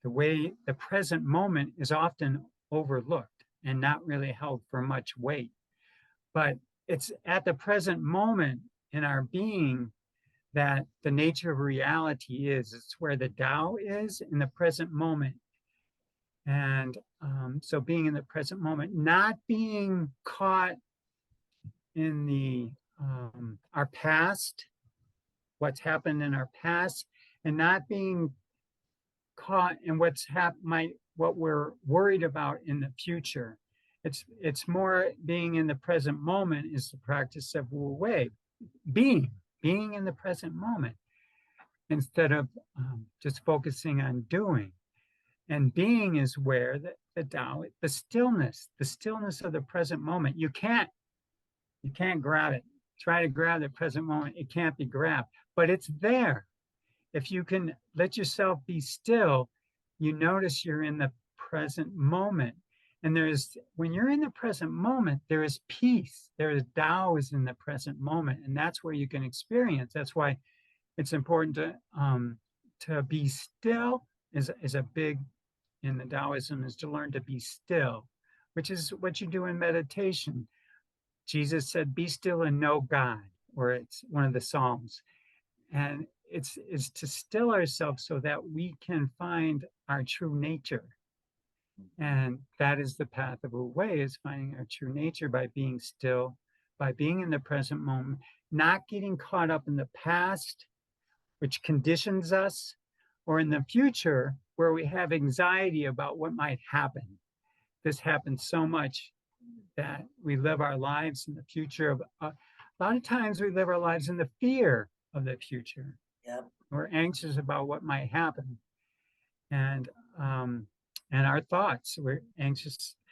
the present moment, is often overlooked and not really held for much weight. But it's at the present moment in our being that the nature of reality is. It's where the Tao is, in the present moment. And so being in the present moment, not being caught in our past, what's happened in our past, and not being caught in what we're worried about in the future. It's more being in the present moment is the practice of Wu Wei, being in the present moment instead of just focusing on doing. And being is where the Tao, the stillness of the present moment. You can't grab it. Try to grab the present moment. It can't be grabbed, but it's there. If you can let yourself be still, you notice you're in the present moment. And when you're in the present moment, there is peace. There is Tao is in the present moment. And that's where you can experience. That's why it's important to be still is a big, in the Taoism, is to learn to be still, which is what you do in meditation. Jesus said, be still and know God, or it's one of the Psalms. And it's to still ourselves so that we can find our true nature. And that is the path of Wu Wei, is finding our true nature by being still, by being in the present moment, not getting caught up in the past, which conditions us, or in the future, where we have anxiety about what might happen. This happens so much that we live our lives in the future of, a lot of times we live our lives in the fear of the future. Yep. We're anxious about what might happen. And our thoughts,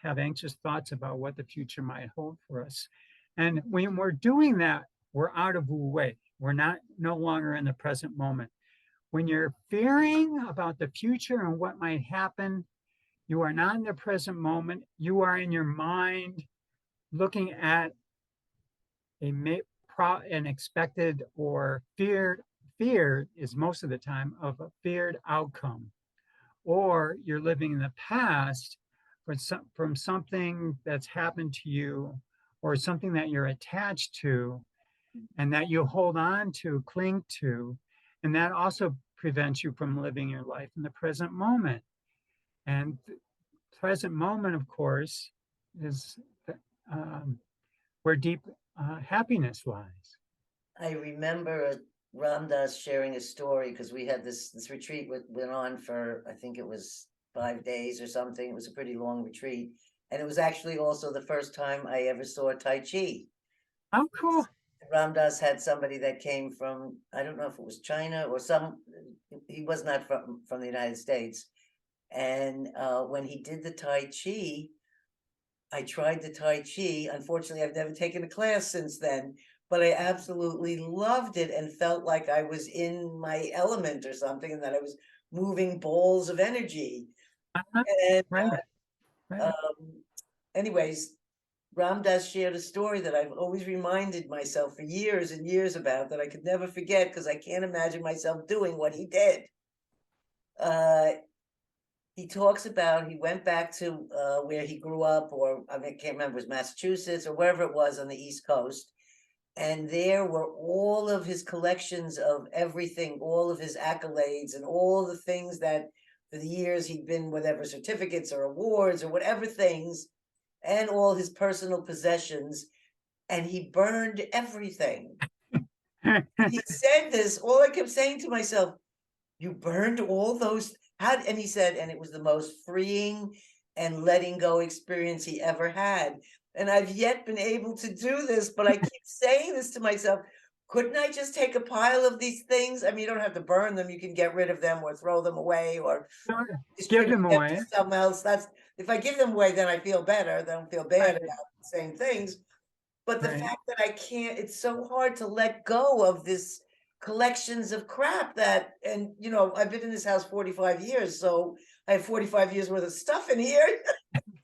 have anxious thoughts about what the future might hold for us. And when we're doing that, we're out of Wu Wei. We're no longer in the present moment. When you're fearing about the future and what might happen, you are not in the present moment. You are in your mind looking at an expected or fear is most of the time of a feared outcome. Or you're living in the past from something that's happened to you, or something that you're attached to and that you hold on to, cling to, and that also prevents you from living your life in the present moment. And the present moment, of course, is where deep happiness lies. I remember Ramdas sharing a story, because we had this retreat went on for, I think it was 5 days or something. It was a pretty long retreat. And it was actually also the first time I ever saw Tai Chi. Oh, cool. Ram Dass had somebody that came from, I don't know if it was China or he was not from the United States. And when he did the Tai Chi, I tried the Tai Chi. Unfortunately, I've never taken a class since then, but I absolutely loved it and felt like I was in my element or something, and that I was moving balls of energy. Uh-huh. And Right. Right. anyways, Ram Dass shared a story that I've always reminded myself for years and years about, that I could never forget, because I can't imagine myself doing what he did. He talks about, he went back to where he grew up, or I can't remember, it was Massachusetts or wherever it was on the East Coast. And there were all of his collections of everything, all of his accolades and all the things that for the years he'd been, whatever certificates or awards or whatever things, and all his personal possessions. And he burned everything. He said this, all I kept saying to myself, you burned all those, how? And he said, and it was the most freeing and letting go experience he ever had. And I've yet been able to do this, but I keep saying this to myself, couldn't I just take a pile of these things? I mean, you don't have to burn them, you can get rid of them or throw them away or Give distribute them them to away. someone else. That's, if I give them away, then I feel better, then I don't feel bad Right. about the same things. But the Right. fact that I can't, it's so hard to let go of this collections of crap that, and you know, I've been in this house 45 years, so I have 45 years worth of stuff in here.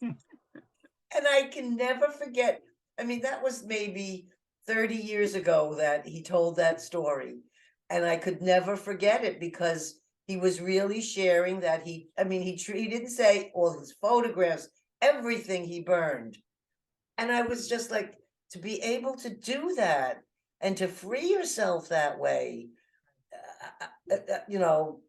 And I can never forget. I mean, that was maybe 30 years ago that he told that story. And I could never forget it, because he was really sharing that I mean, he didn't say all his photographs, everything he burned. And I was just like, to be able to do that and to free yourself that way, you know,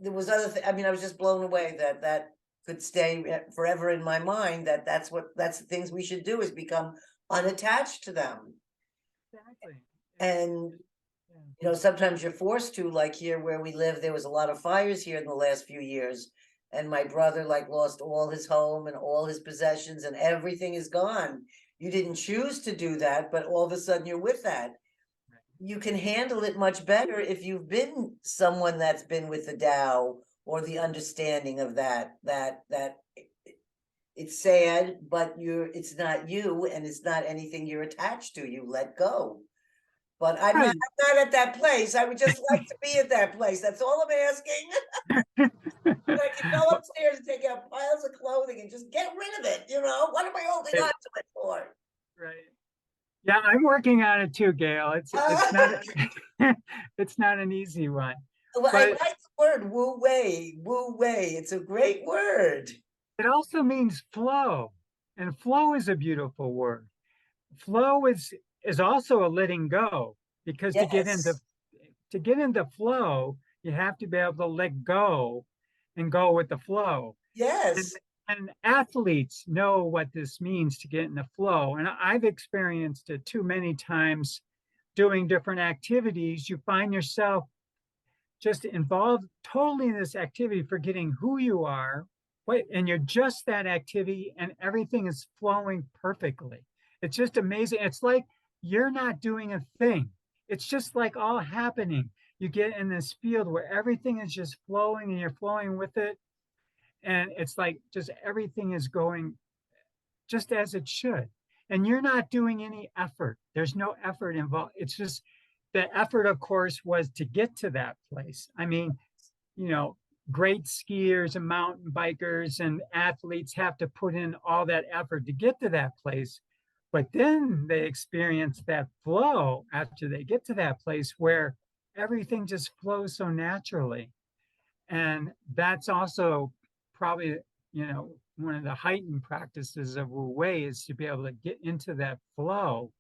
there was other I mean, I was just blown away that that could stay forever in my mind, that that's the things we should do, is become unattached to them. Exactly. And Yeah. you know, sometimes you're forced to, like here where we live, there was a lot of fires here in the last few years, and my brother like lost all his home and all his possessions, and everything is gone. You didn't choose to do that, but all of a sudden you're with that. You can handle it much better if you've been someone that's been with the Tao, or the understanding of that it's sad, but it's not you, and it's not anything you're attached to. You let go. But I'm Right. not at that place. I would just like to be at that place. That's all I'm asking. I can go upstairs and take out piles of clothing and just get rid of it. You know, what am I holding on to it for? Right. Yeah, I'm working on it too, Gail. It's not it's not an easy one. Well, I But like the word Wu Wei. Wu Wei. It's a great word. it also means flow. And flow is a beautiful word. Flow is also a letting go, because Yes. to get into flow, you have to be able to let go and go with the flow. And, Yes. and athletes know what this means to get in the flow. And I've experienced it too many times doing different activities. You find yourself just involved totally in this activity, forgetting who you are. And you're just that activity, and everything is flowing perfectly. It's just amazing. It's like you're not doing a thing. It's just like all happening. You get in this field where everything is just flowing and you're flowing with it. And it's like just everything is going just as it should. And you're not doing any effort. There's no effort involved. It's just the effort, of course, was to get to that place. I mean, you know, great skiers and mountain bikers and athletes have to put in all that effort to get to that place. But then they experience that flow after they get to that place where everything just flows so naturally. And that's also probably, you know, one of the heightened practices of Wu Wei is to be able to get into that flow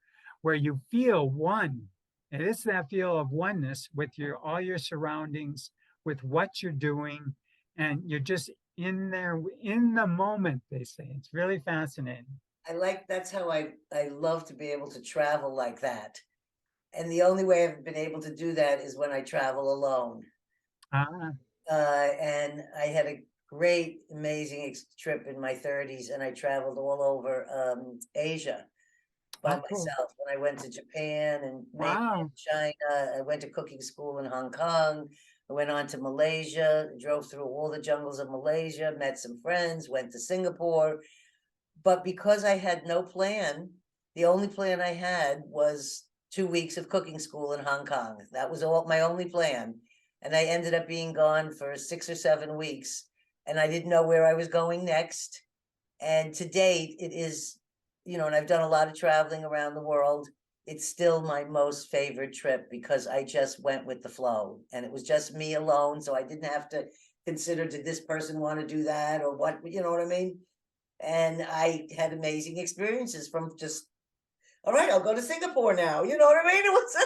where you feel one. And it's that feel of oneness with all your surroundings, with what you're doing, and you're just in there in the moment, they say. It's really fascinating. That's how I love to be able to travel like that. And the only way I've been able to do that is when I travel alone. Ah, And I had great, amazing trip in my 30s, and I traveled all over Asia by Oh, cool. myself. When I went to Japan and mainland Wow. China, I went to cooking school in Hong Kong. I went on to Malaysia, drove through all the jungles of Malaysia, met some friends, went to Singapore. But because I had no plan, the only plan I had was 2 weeks of cooking school in Hong Kong. That was all my only plan. And I ended up being gone for 6 or 7 weeks, and I didn't know where I was going next. And to date, it is, and I've done a lot of traveling around the world. It's still my most favorite trip because I just went with the flow and it was just me alone. So I didn't have to consider, did this person want to do that or what, you know what I mean? And I had amazing experiences from just, all right, I'll go to Singapore now. You know what I mean? It was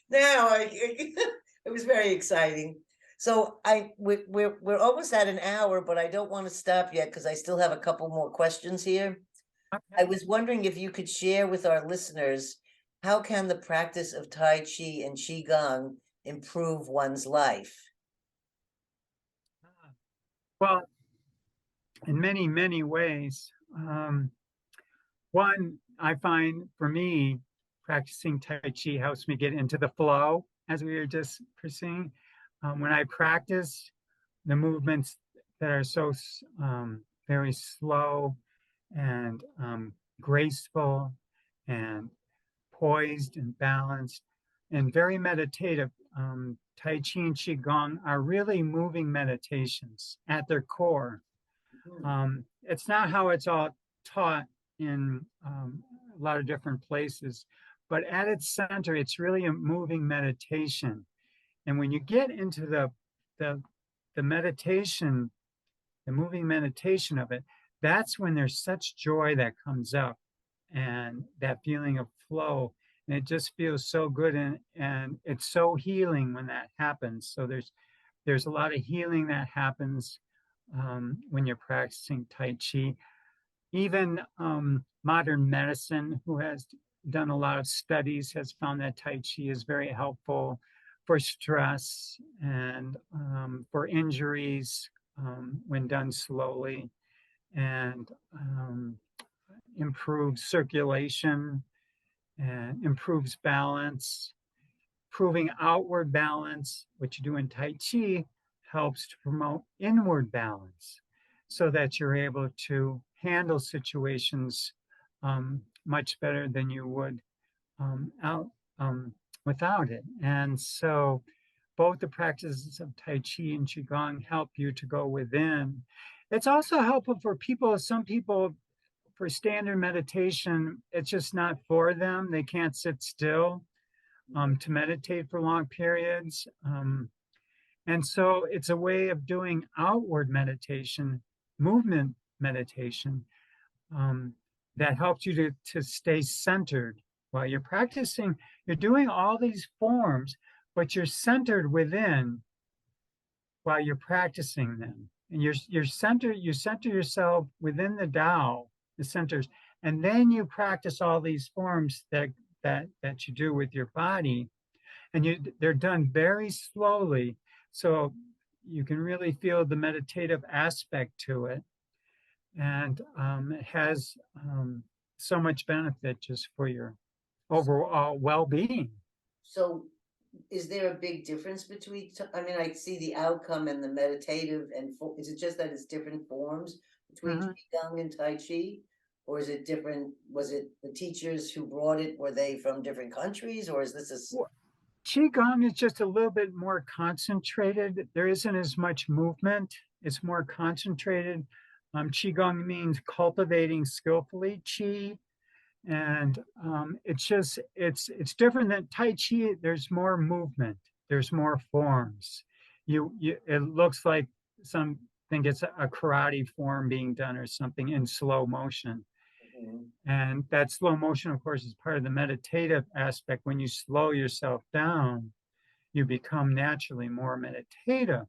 now it was very exciting. So we're almost at an hour, but I don't want to stop yet because I still have a couple more questions here. I Okay. was wondering if you could share with our listeners, how can the practice of Tai Chi and Qigong improve one's life? Well, in many, many ways. One, I find for me, practicing Tai Chi helps me get into the flow, as we were just pursuing. When I practice the movements that are so very slow and graceful and poised and balanced and very meditative, Tai Chi and Qigong are really moving meditations at their core. It's not how it's all taught in a lot of different places, but at its center, it's really a moving meditation. And when you get into the the meditation, the moving meditation of it, that's when there's such joy that comes up and that feeling of flow. And it just feels so good, and it's so healing when that happens. So there's a lot of healing that happens when you're practicing Tai Chi. Even modern medicine, who has done a lot of studies, has found that Tai Chi is very helpful for stress and for injuries when done slowly, and improves circulation and improves balance. Proving outward balance, what you do in Tai Chi, helps to promote inward balance so that you're able to handle situations much better than you would out without it. And so both the practices of Tai Chi and Qigong help you to go within. It's also helpful for people, some people, for standard meditation, it's just not for them. They can't sit still to meditate for long periods. And so it's a way of doing outward meditation, movement meditation, that helps you to stay centered while you're practicing. You're doing all these forms, but you're centered within while you're practicing them. And you center yourself within the Tao, the centers, and then you practice all these forms that you do with your body, and they're done very slowly, so you can really feel the meditative aspect to it, and it has so much benefit just for your overall well-being. So is there a big difference between, I mean, I see the outcome and the meditative, and is it just that it's different forms between Mhm. Qigong and Tai Chi? Or is it different? Was it the teachers who brought it? Were they from different countries, or is this Qigong is just a little bit more concentrated. There isn't as much movement. It's more concentrated. Qigong means cultivating skillfully qi, and it's different than Tai Chi. There's more movement. There's more forms. It looks like some think it's a karate form being done or something in slow motion. Mhm. And that slow motion, of course, is part of the meditative aspect. When you slow yourself down, you become naturally more meditative.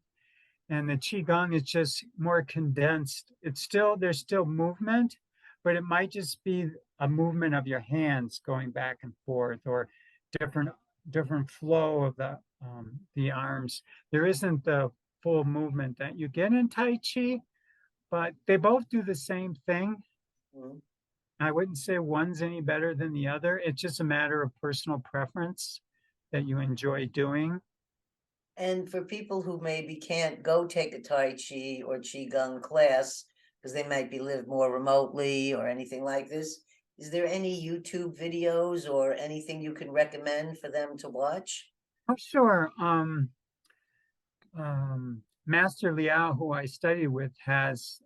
And the Qigong is just more condensed. There's still movement, but it might just be a movement of your hands going back and forth, or different different flow of the arms. There isn't the full movement that you get in Tai Chi, but they both do the same thing. Mhm. I wouldn't say one's any better than the other. It's just a matter of personal preference that you enjoy doing. And for people who maybe can't go take a Tai Chi or Qigong class because they might be live more remotely or anything like this, is there any YouTube videos or anything you can recommend for them to watch? Oh, sure. Master Liao, who I studied with, has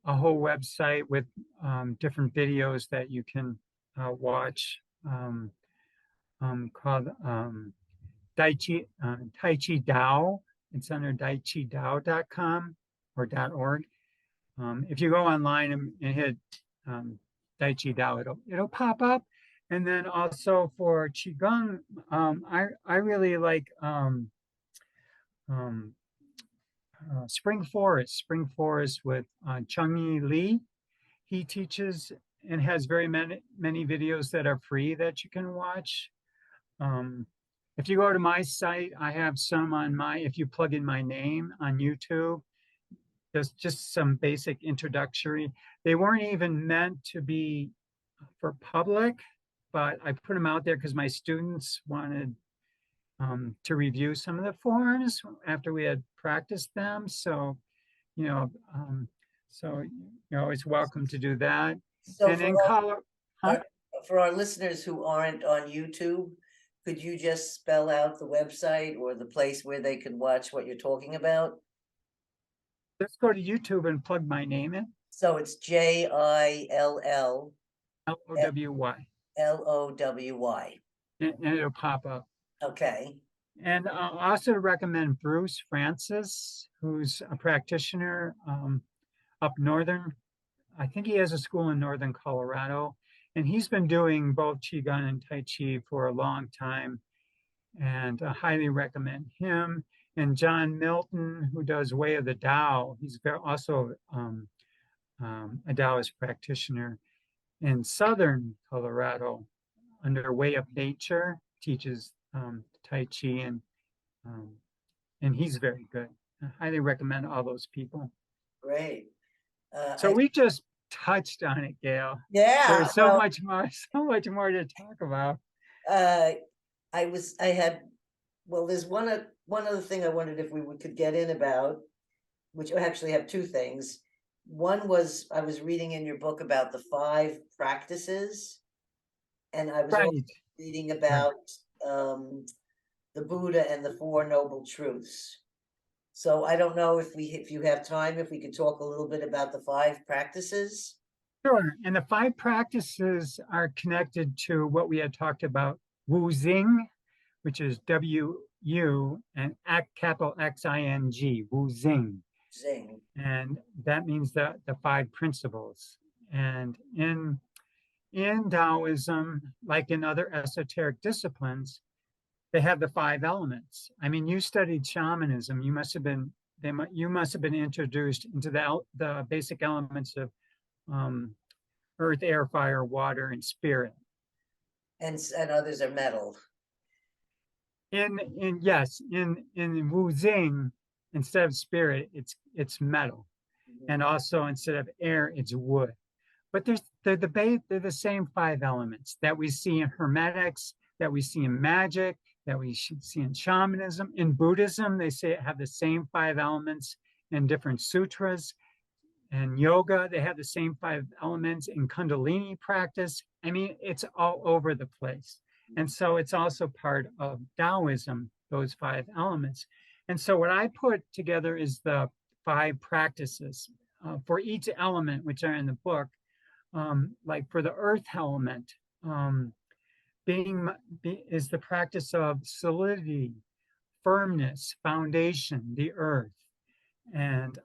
a whole website with different videos that you can watch called Tai Chi Dao. It's under daichidao.com or .org. If you go online and hit Tai Chi Dao, it'll pop up. And then also for Qigong, I really like um, Spring Forest with Chung-Yi Lee. He teaches and has very many videos that are free that you can watch. If you go to my site, I have some on if you plug in my name on YouTube, there's just some basic introductory. They weren't even meant to be for public, but I put them out there because my students wanted to review some of the forms after we had practiced them. So, you know, um, so you're always welcome to do that. So And in Colorado, huh? our, for our listeners who aren't on YouTube, could you just spell out the website or the place where they can watch what you're talking about? Let's go to YouTube and plug my name in. So it's JILL Lowy, LOWY. and it'll pop up. Okay. And I also recommend Bruce Francis, who's a practitioner up northern. I think he has a school in northern Colorado, and he's been doing both Qigong and Tai Chi for a long time, and I highly recommend him. And John Milton, who does Way of the Tao, he's also a Taoist practitioner in southern Colorado under Way of Nature, teaches Tai Chi um, and he's very good. I highly recommend all those people. Great. So we just touched on it, Gail. Yeah, There's so much more to talk about. There's one other thing I wondered if we could get in about, which I actually have two things. One was I was reading in your book about the 5 practices, and I was also reading about the Buddha and the 4 Noble Truths. So I don't know if you have time, if we could talk a little bit about the 5 practices. Sure. And the 5 practices are connected to what we had talked about, Wu Xing, which is WU and capital XING, Wu Xing. Xing. And that means the 5 principles. And in Taoism, like in other esoteric disciplines, they have the 5 elements. I mean, you studied shamanism. You must have been introduced into the basic elements of earth, air, fire, water, and spirit. And others are metal. In Wu Xing, instead of spirit, it's metal, and also instead of air, it's wood. But they're the same 5 elements that we see in Hermetics, that we see in magic, that we see in shamanism. In Buddhism, they say have the same 5 elements in different sutras. And yoga, they have the same 5 elements in Kundalini practice. I mean, it's all over the place. And so it's also part of Taoism, those 5 elements. And so what I put together is the 5 practices for each element, which are in the book. Like for the earth element, is the practice of solidity, firmness, foundation, the earth. And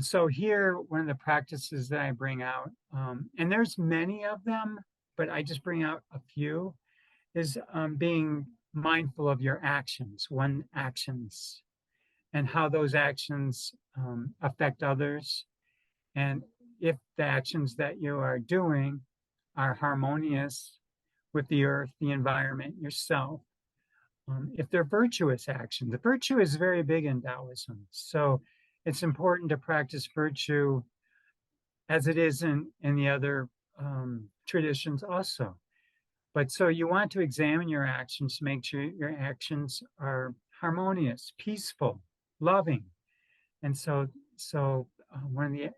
so here, one of the practices that I bring out, and there's many of them, but I just bring out a few, is being mindful of your actions, actions, and how those actions affect others. And if the actions that you are doing are harmonious with the earth, the environment, yourself, if they're virtuous actions. The virtue is very big in Taoism. So it's important to practice virtue as it is in the other traditions also. But so you want to examine your actions to make sure your actions are harmonious, peaceful, loving. And one of the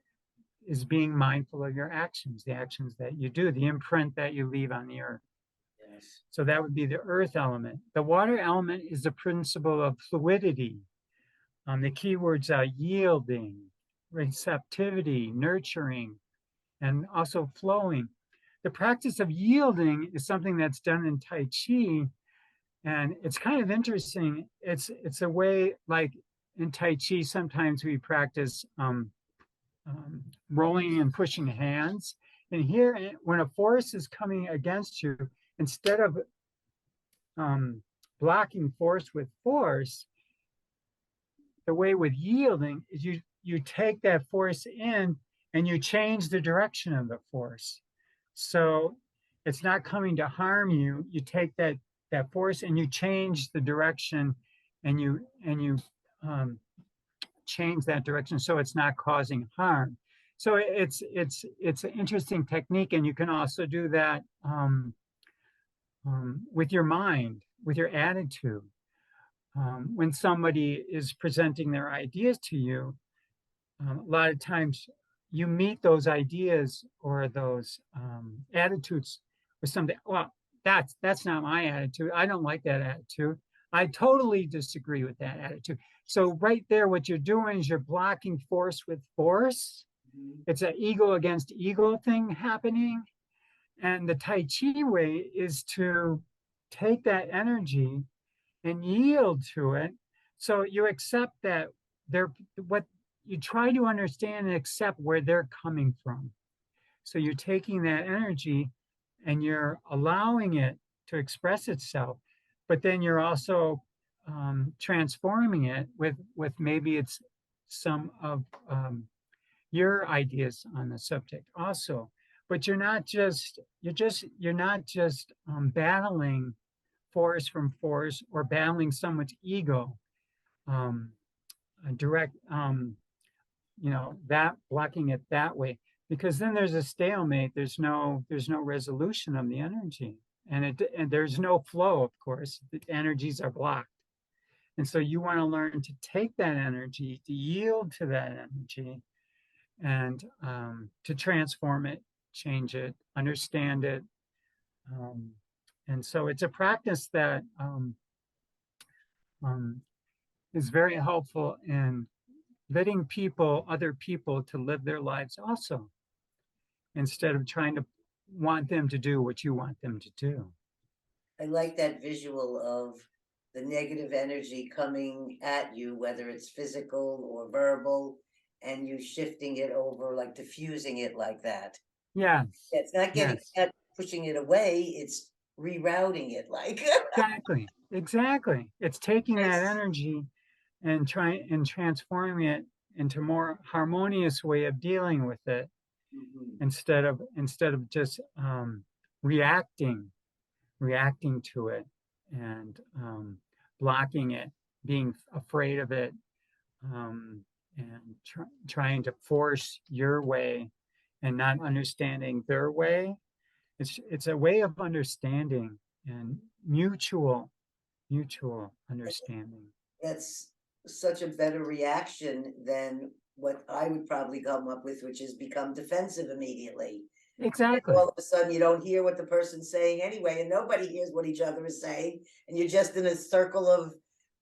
is being mindful of your actions, the actions that you do, the imprint that you leave on the earth. Yes. So that would be the earth element. The water element is the principle of fluidity. The keywords are yielding, receptivity, nurturing, and also flowing. The practice of yielding is something that's done in Tai Chi, and it's kind of interesting. It's a way, like in Tai Chi, sometimes we practice rolling and pushing hands. And here, when a force is coming against you, instead of blocking force with force, the way with yielding is you take that force in and you change the direction of the force. So it's not coming to harm you. You take that force and you change the direction, and you change that direction so it's not causing harm. So it's an interesting technique, and you can also do that with your mind, with your attitude. When somebody is presenting their ideas to you, a lot of times you meet those ideas or those attitudes with something. Well, that's not my attitude. I don't like that attitude. I totally disagree with that attitude. So right there, what you're doing is you're blocking force with force. It's an ego against ego thing happening. And the Tai Chi way is to take that energy and yield to it. So you accept that what you try to understand and accept where they're coming from. So you're taking that energy and you're allowing it to express itself, but then you're also transforming it with maybe it's some of your ideas on the subject also. But you're not just battling force from force or battling someone's ego direct that blocking it that way, because then there's a stalemate. There's no resolution of the energy, and there's no flow. Of course, the energies are blocked, and so you want to learn to take that energy, to yield to that energy, and to transform it, change it, understand it. And so it's a practice that is very helpful in letting other people to live their lives also, instead of trying to want them to do what you want them to do. I like that visual of the negative energy coming at you, whether it's physical or verbal, and you shifting it over, like diffusing it like that. Yes. It's not not pushing it away, it's rerouting it like. Exactly. It's taking that Yes. energy and transforming it into more harmonious way of dealing with it, instead of just reacting to it and blocking it, being afraid of it, and trying to force your way and not understanding their way. It's a way of understanding and mutual understanding. That's such a better reaction than what I would probably come up with, which is become defensive immediately. Exactly. All of a sudden, you don't hear what the person's saying anyway, and nobody hears what each other is saying, and you're just in a circle of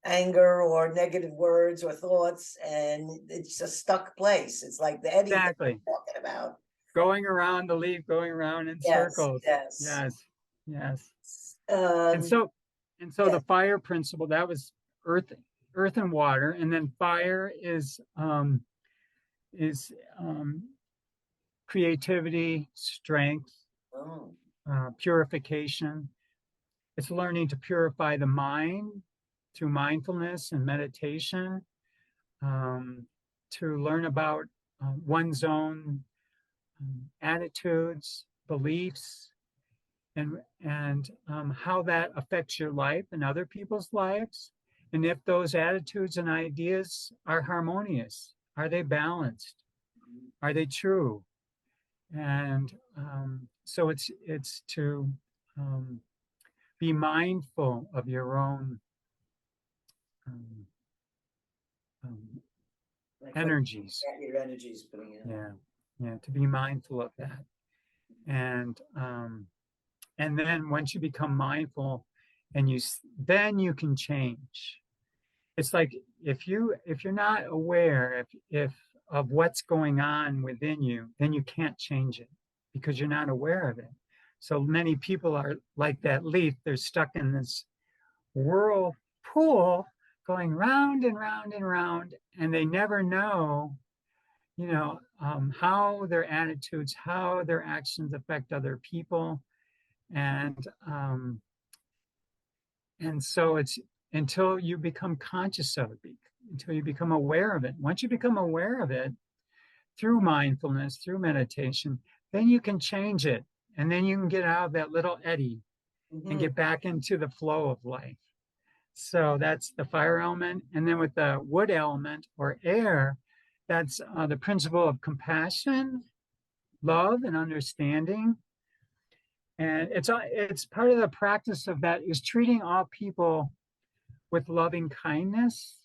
anger or negative words or thoughts, and it's a stuck place. It's like the Eddie thing we're talking about. Going around the leaf, going around in circles. Yes. Yes. Um, and so the fire principle, that was earth and water, and then fire is creativity, strength, purification. It's learning to purify the mind through mindfulness and meditation, to learn about one's own attitudes, beliefs, and how that affects your life and other people's lives, and if those attitudes and ideas are harmonious, are they balanced, are they true? And so it's to um, be mindful of your own um, um, Like energies. your energies putting in. Yeah, to be mindful of that. And then once you become mindful, and then you can change. It's like if you're not aware if of what's going on within you, then you can't change it because you're not aware of it. So many people are like that leaf. They're stuck in this whirlpool going round and round and round, and they never know, how their attitudes, how their actions affect other people. And and so it's until you become conscious of it, until you become aware of it. Once you become aware of it through mindfulness, through meditation, then you can change it. And then you can get out of that little eddy and get back into the flow of life. So that's the fire element. And then with the wood element or air, that's the principle of compassion, love, and understanding. And it's part of the practice of that is treating all people with loving kindness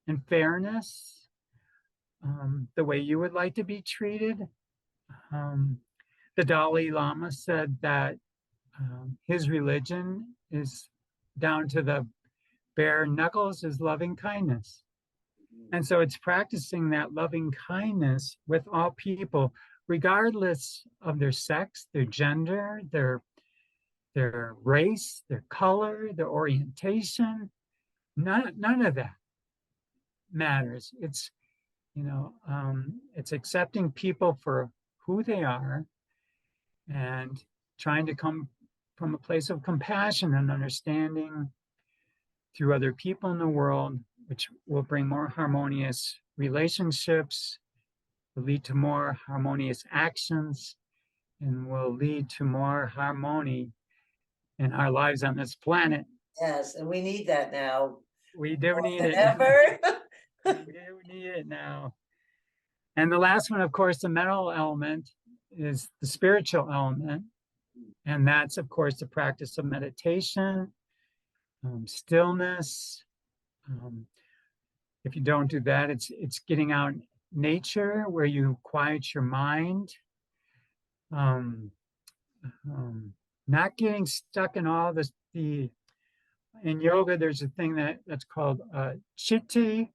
and fairness, the way you would like to be treated. The Dalai Lama said that his religion is down to the bare knuckles is loving kindness. And so it's practicing that loving kindness with all people, regardless of their sex, their gender, their race, their color, their orientation. None of that matters. It's accepting people for who they are and trying to come from a place of compassion and understanding through other people in the world, which will bring more harmonious relationships, will lead to more harmonious actions, and will lead to more harmony in our lives on this planet. Yes, and we need that now. We do need it. Ever. We do need it now. And the last one, of course, the mental element is the spiritual element. And that's, of course, the practice of meditation, stillness. If you don't do that, it's getting out in nature where you quiet your mind. Not getting stuck in all this. In yoga, there's a thing that's called chitti,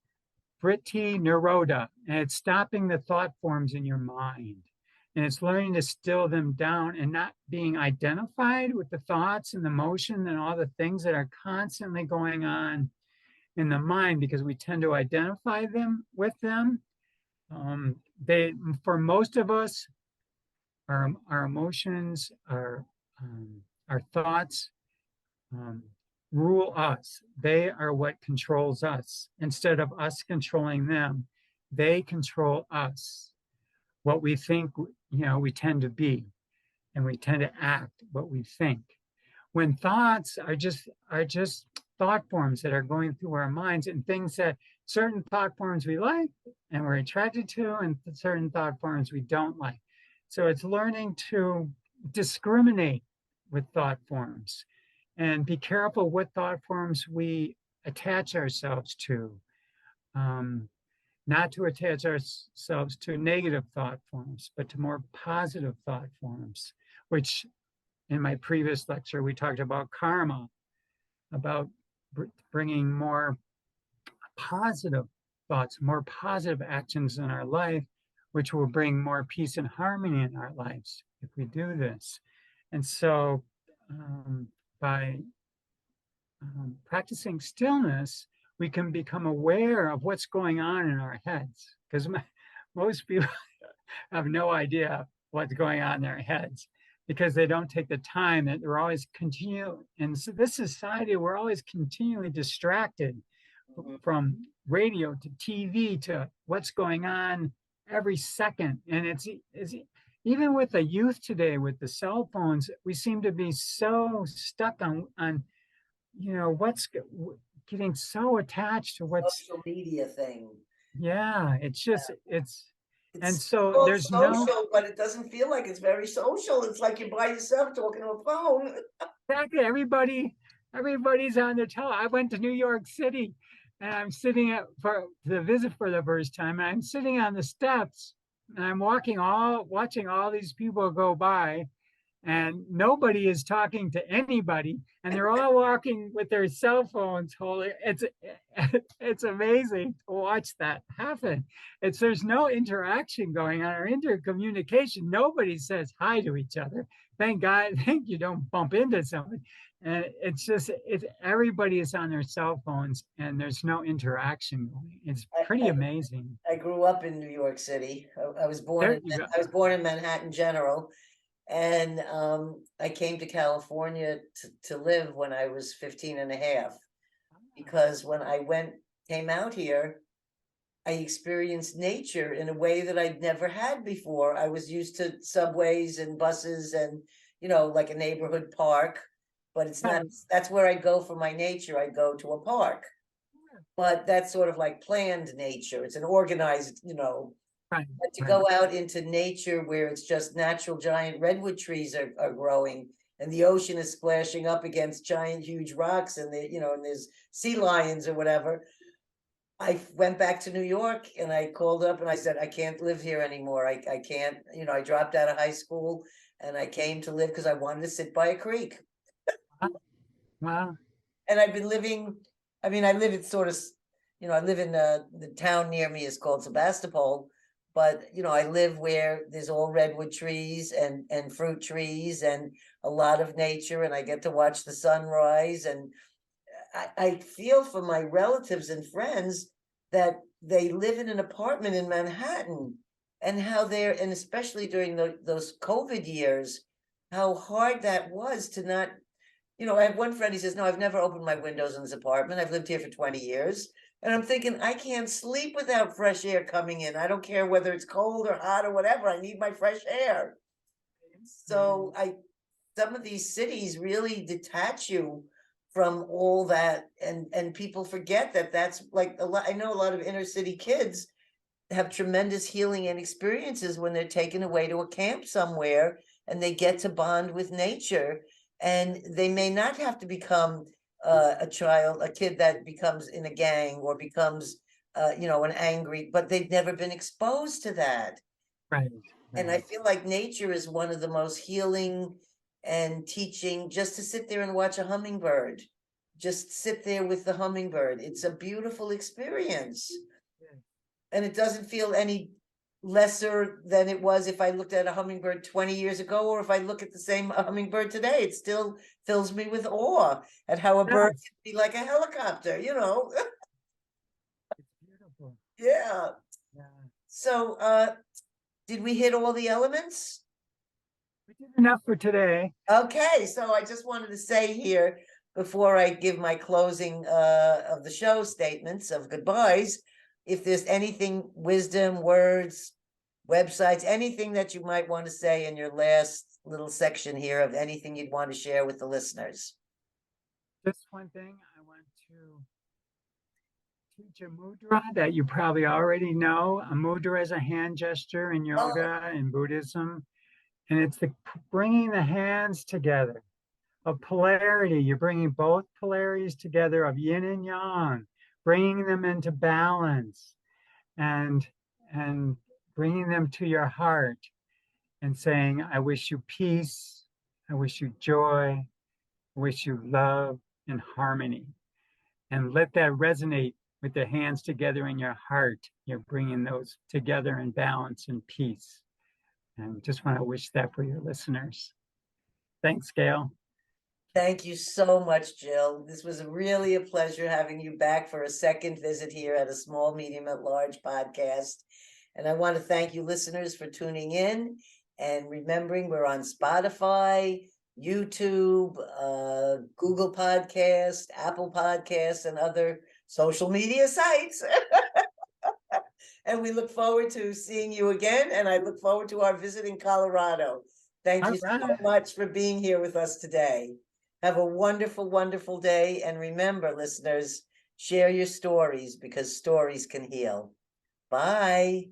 vritti, nirodha, and it's stopping the thought forms in your mind. And it's learning to still them down and not being identified with the thoughts and the motion and all the things that are constantly going on in the mind, because we tend to identify them with them. For most of us, our emotions, our thoughts rule us. They are what controls us. Instead of us controlling them, they control us. What we think, we tend to be, and we tend to act what we think. When thoughts are just thought forms that are going through our minds, and things that certain thought forms we like and we're attracted to, and certain thought forms we don't like. So it's learning to discriminate with thought forms and be careful what thought forms we attach ourselves to. Not to attach ourselves to negative thought forms, but to more positive thought forms, which in my previous lecture, we talked about karma, about bringing more positive thoughts, more positive actions in our life, which will bring more peace and harmony in our lives if we do this. And so by practicing stillness, we can become aware of what's going on in our heads, because most people have no idea what's going on in their heads because they don't take the time. That they're always in this society, we're always continually distracted from radio to TV to what's going on every second. And even with the youth today, with the cell phones, we seem to be so stuck on what's getting so attached to what's, Social media thing. yeah, it's just, and It's so called there's no, social, but it doesn't feel like it's very social. It's like you're by yourself talking to a phone. exactly, everybody's on their telephone. I went to New York City and I'm sitting at for the visit for the first time. And I'm sitting on the steps and I'm watching all these people go by, and nobody is talking to anybody, and they're all walking with their cell phones holding. It's amazing to watch that happen. There's no interaction going on or intercommunication. Nobody says hi to each other. Thank God. Thank you don't bump into somebody. And it's everybody is on their cell phones and there's no interaction going. It's pretty amazing. I grew up in New York City. I was born There in you go. I was born in Manhattan General, and I came to California to live when I was 15 and a half, because when I came out here, I experienced nature in a way that I'd never had before. I was used to subways and buses and, like a neighborhood park, but it's not, that's where I go for my nature. I go to a park, but that's sort of like planned nature. It's an organized, Right, but to right. go out into nature where it's just natural giant redwood trees are growing, and the ocean is splashing up against giant huge rocks, and and there's sea lions or whatever. I went back to New York and I called up and I said, I can't live here anymore. I can't, I dropped out of high school and I came to live because I wanted to sit by a creek. Wow. And I've been living, I mean, I live in sort of, I live in the town near me is called Sebastopol, but I live where there's all redwood trees and fruit trees and a lot of nature, and I get to watch the sunrise. And I feel for my relatives and friends that they live in an apartment in Manhattan, and how and especially during those COVID years, how hard that was to not, I have one friend, he says, no, I've never opened my windows in this apartment. I've lived here for 20 years. And I'm thinking, I can't sleep without fresh air coming in. I don't care whether it's cold or hot or whatever. I need my fresh air. So some of these cities really detach you from all that, and people forget that that's like a lot. I know a lot of inner city kids have tremendous healing and experiences when they're taken away to a camp somewhere and they get to bond with nature, and they may not have to become a kid that becomes in a gang or becomes an angry, but they've never been exposed to that. Right. And I feel like nature is one of the most healing and teaching, just to sit there and watch a hummingbird. Just sit there with the hummingbird. It's a beautiful experience. And it doesn't feel any lesser than it was if I looked at a hummingbird 20 years ago, or if I look at the same hummingbird today. It still fills me with awe at how a bird can be like a helicopter, It's beautiful. Yeah. Yeah. So did we hit all the elements? We did enough for today. Okay, so I just wanted to say here, before I give my closing of the show statements of goodbyes, if there's anything, wisdom, words, websites, anything that you might want to say in your last little section here, of anything you'd want to share with the listeners. Just one thing, I want to teach a mudra that you probably already know. A mudra is a hand gesture in yoga and Buddhism, and it's bringing the hands together, of polarity. You're bringing both polarities together of yin and yang, bringing them into balance, and bringing them to your heart, and saying, I wish you peace, I wish you joy, I wish you love and harmony. And let that resonate with the hands together in your heart. You're bringing those together in balance and peace. And just want to wish that for your listeners. Thanks, Gail. Thank you so much, Jill. This was really a pleasure having you back for a second visit here at A Small Medium at Large podcast. And I want to thank you, listeners, for tuning in and remembering we're on Spotify, YouTube, Google Podcast, Apple Podcasts, and other social media sites. And we look forward to seeing you again. And I look forward to our visit in Colorado. Thank All you so right. much for being here with us today. Have a wonderful, wonderful day. And remember, listeners, share your stories because stories can heal. Bye.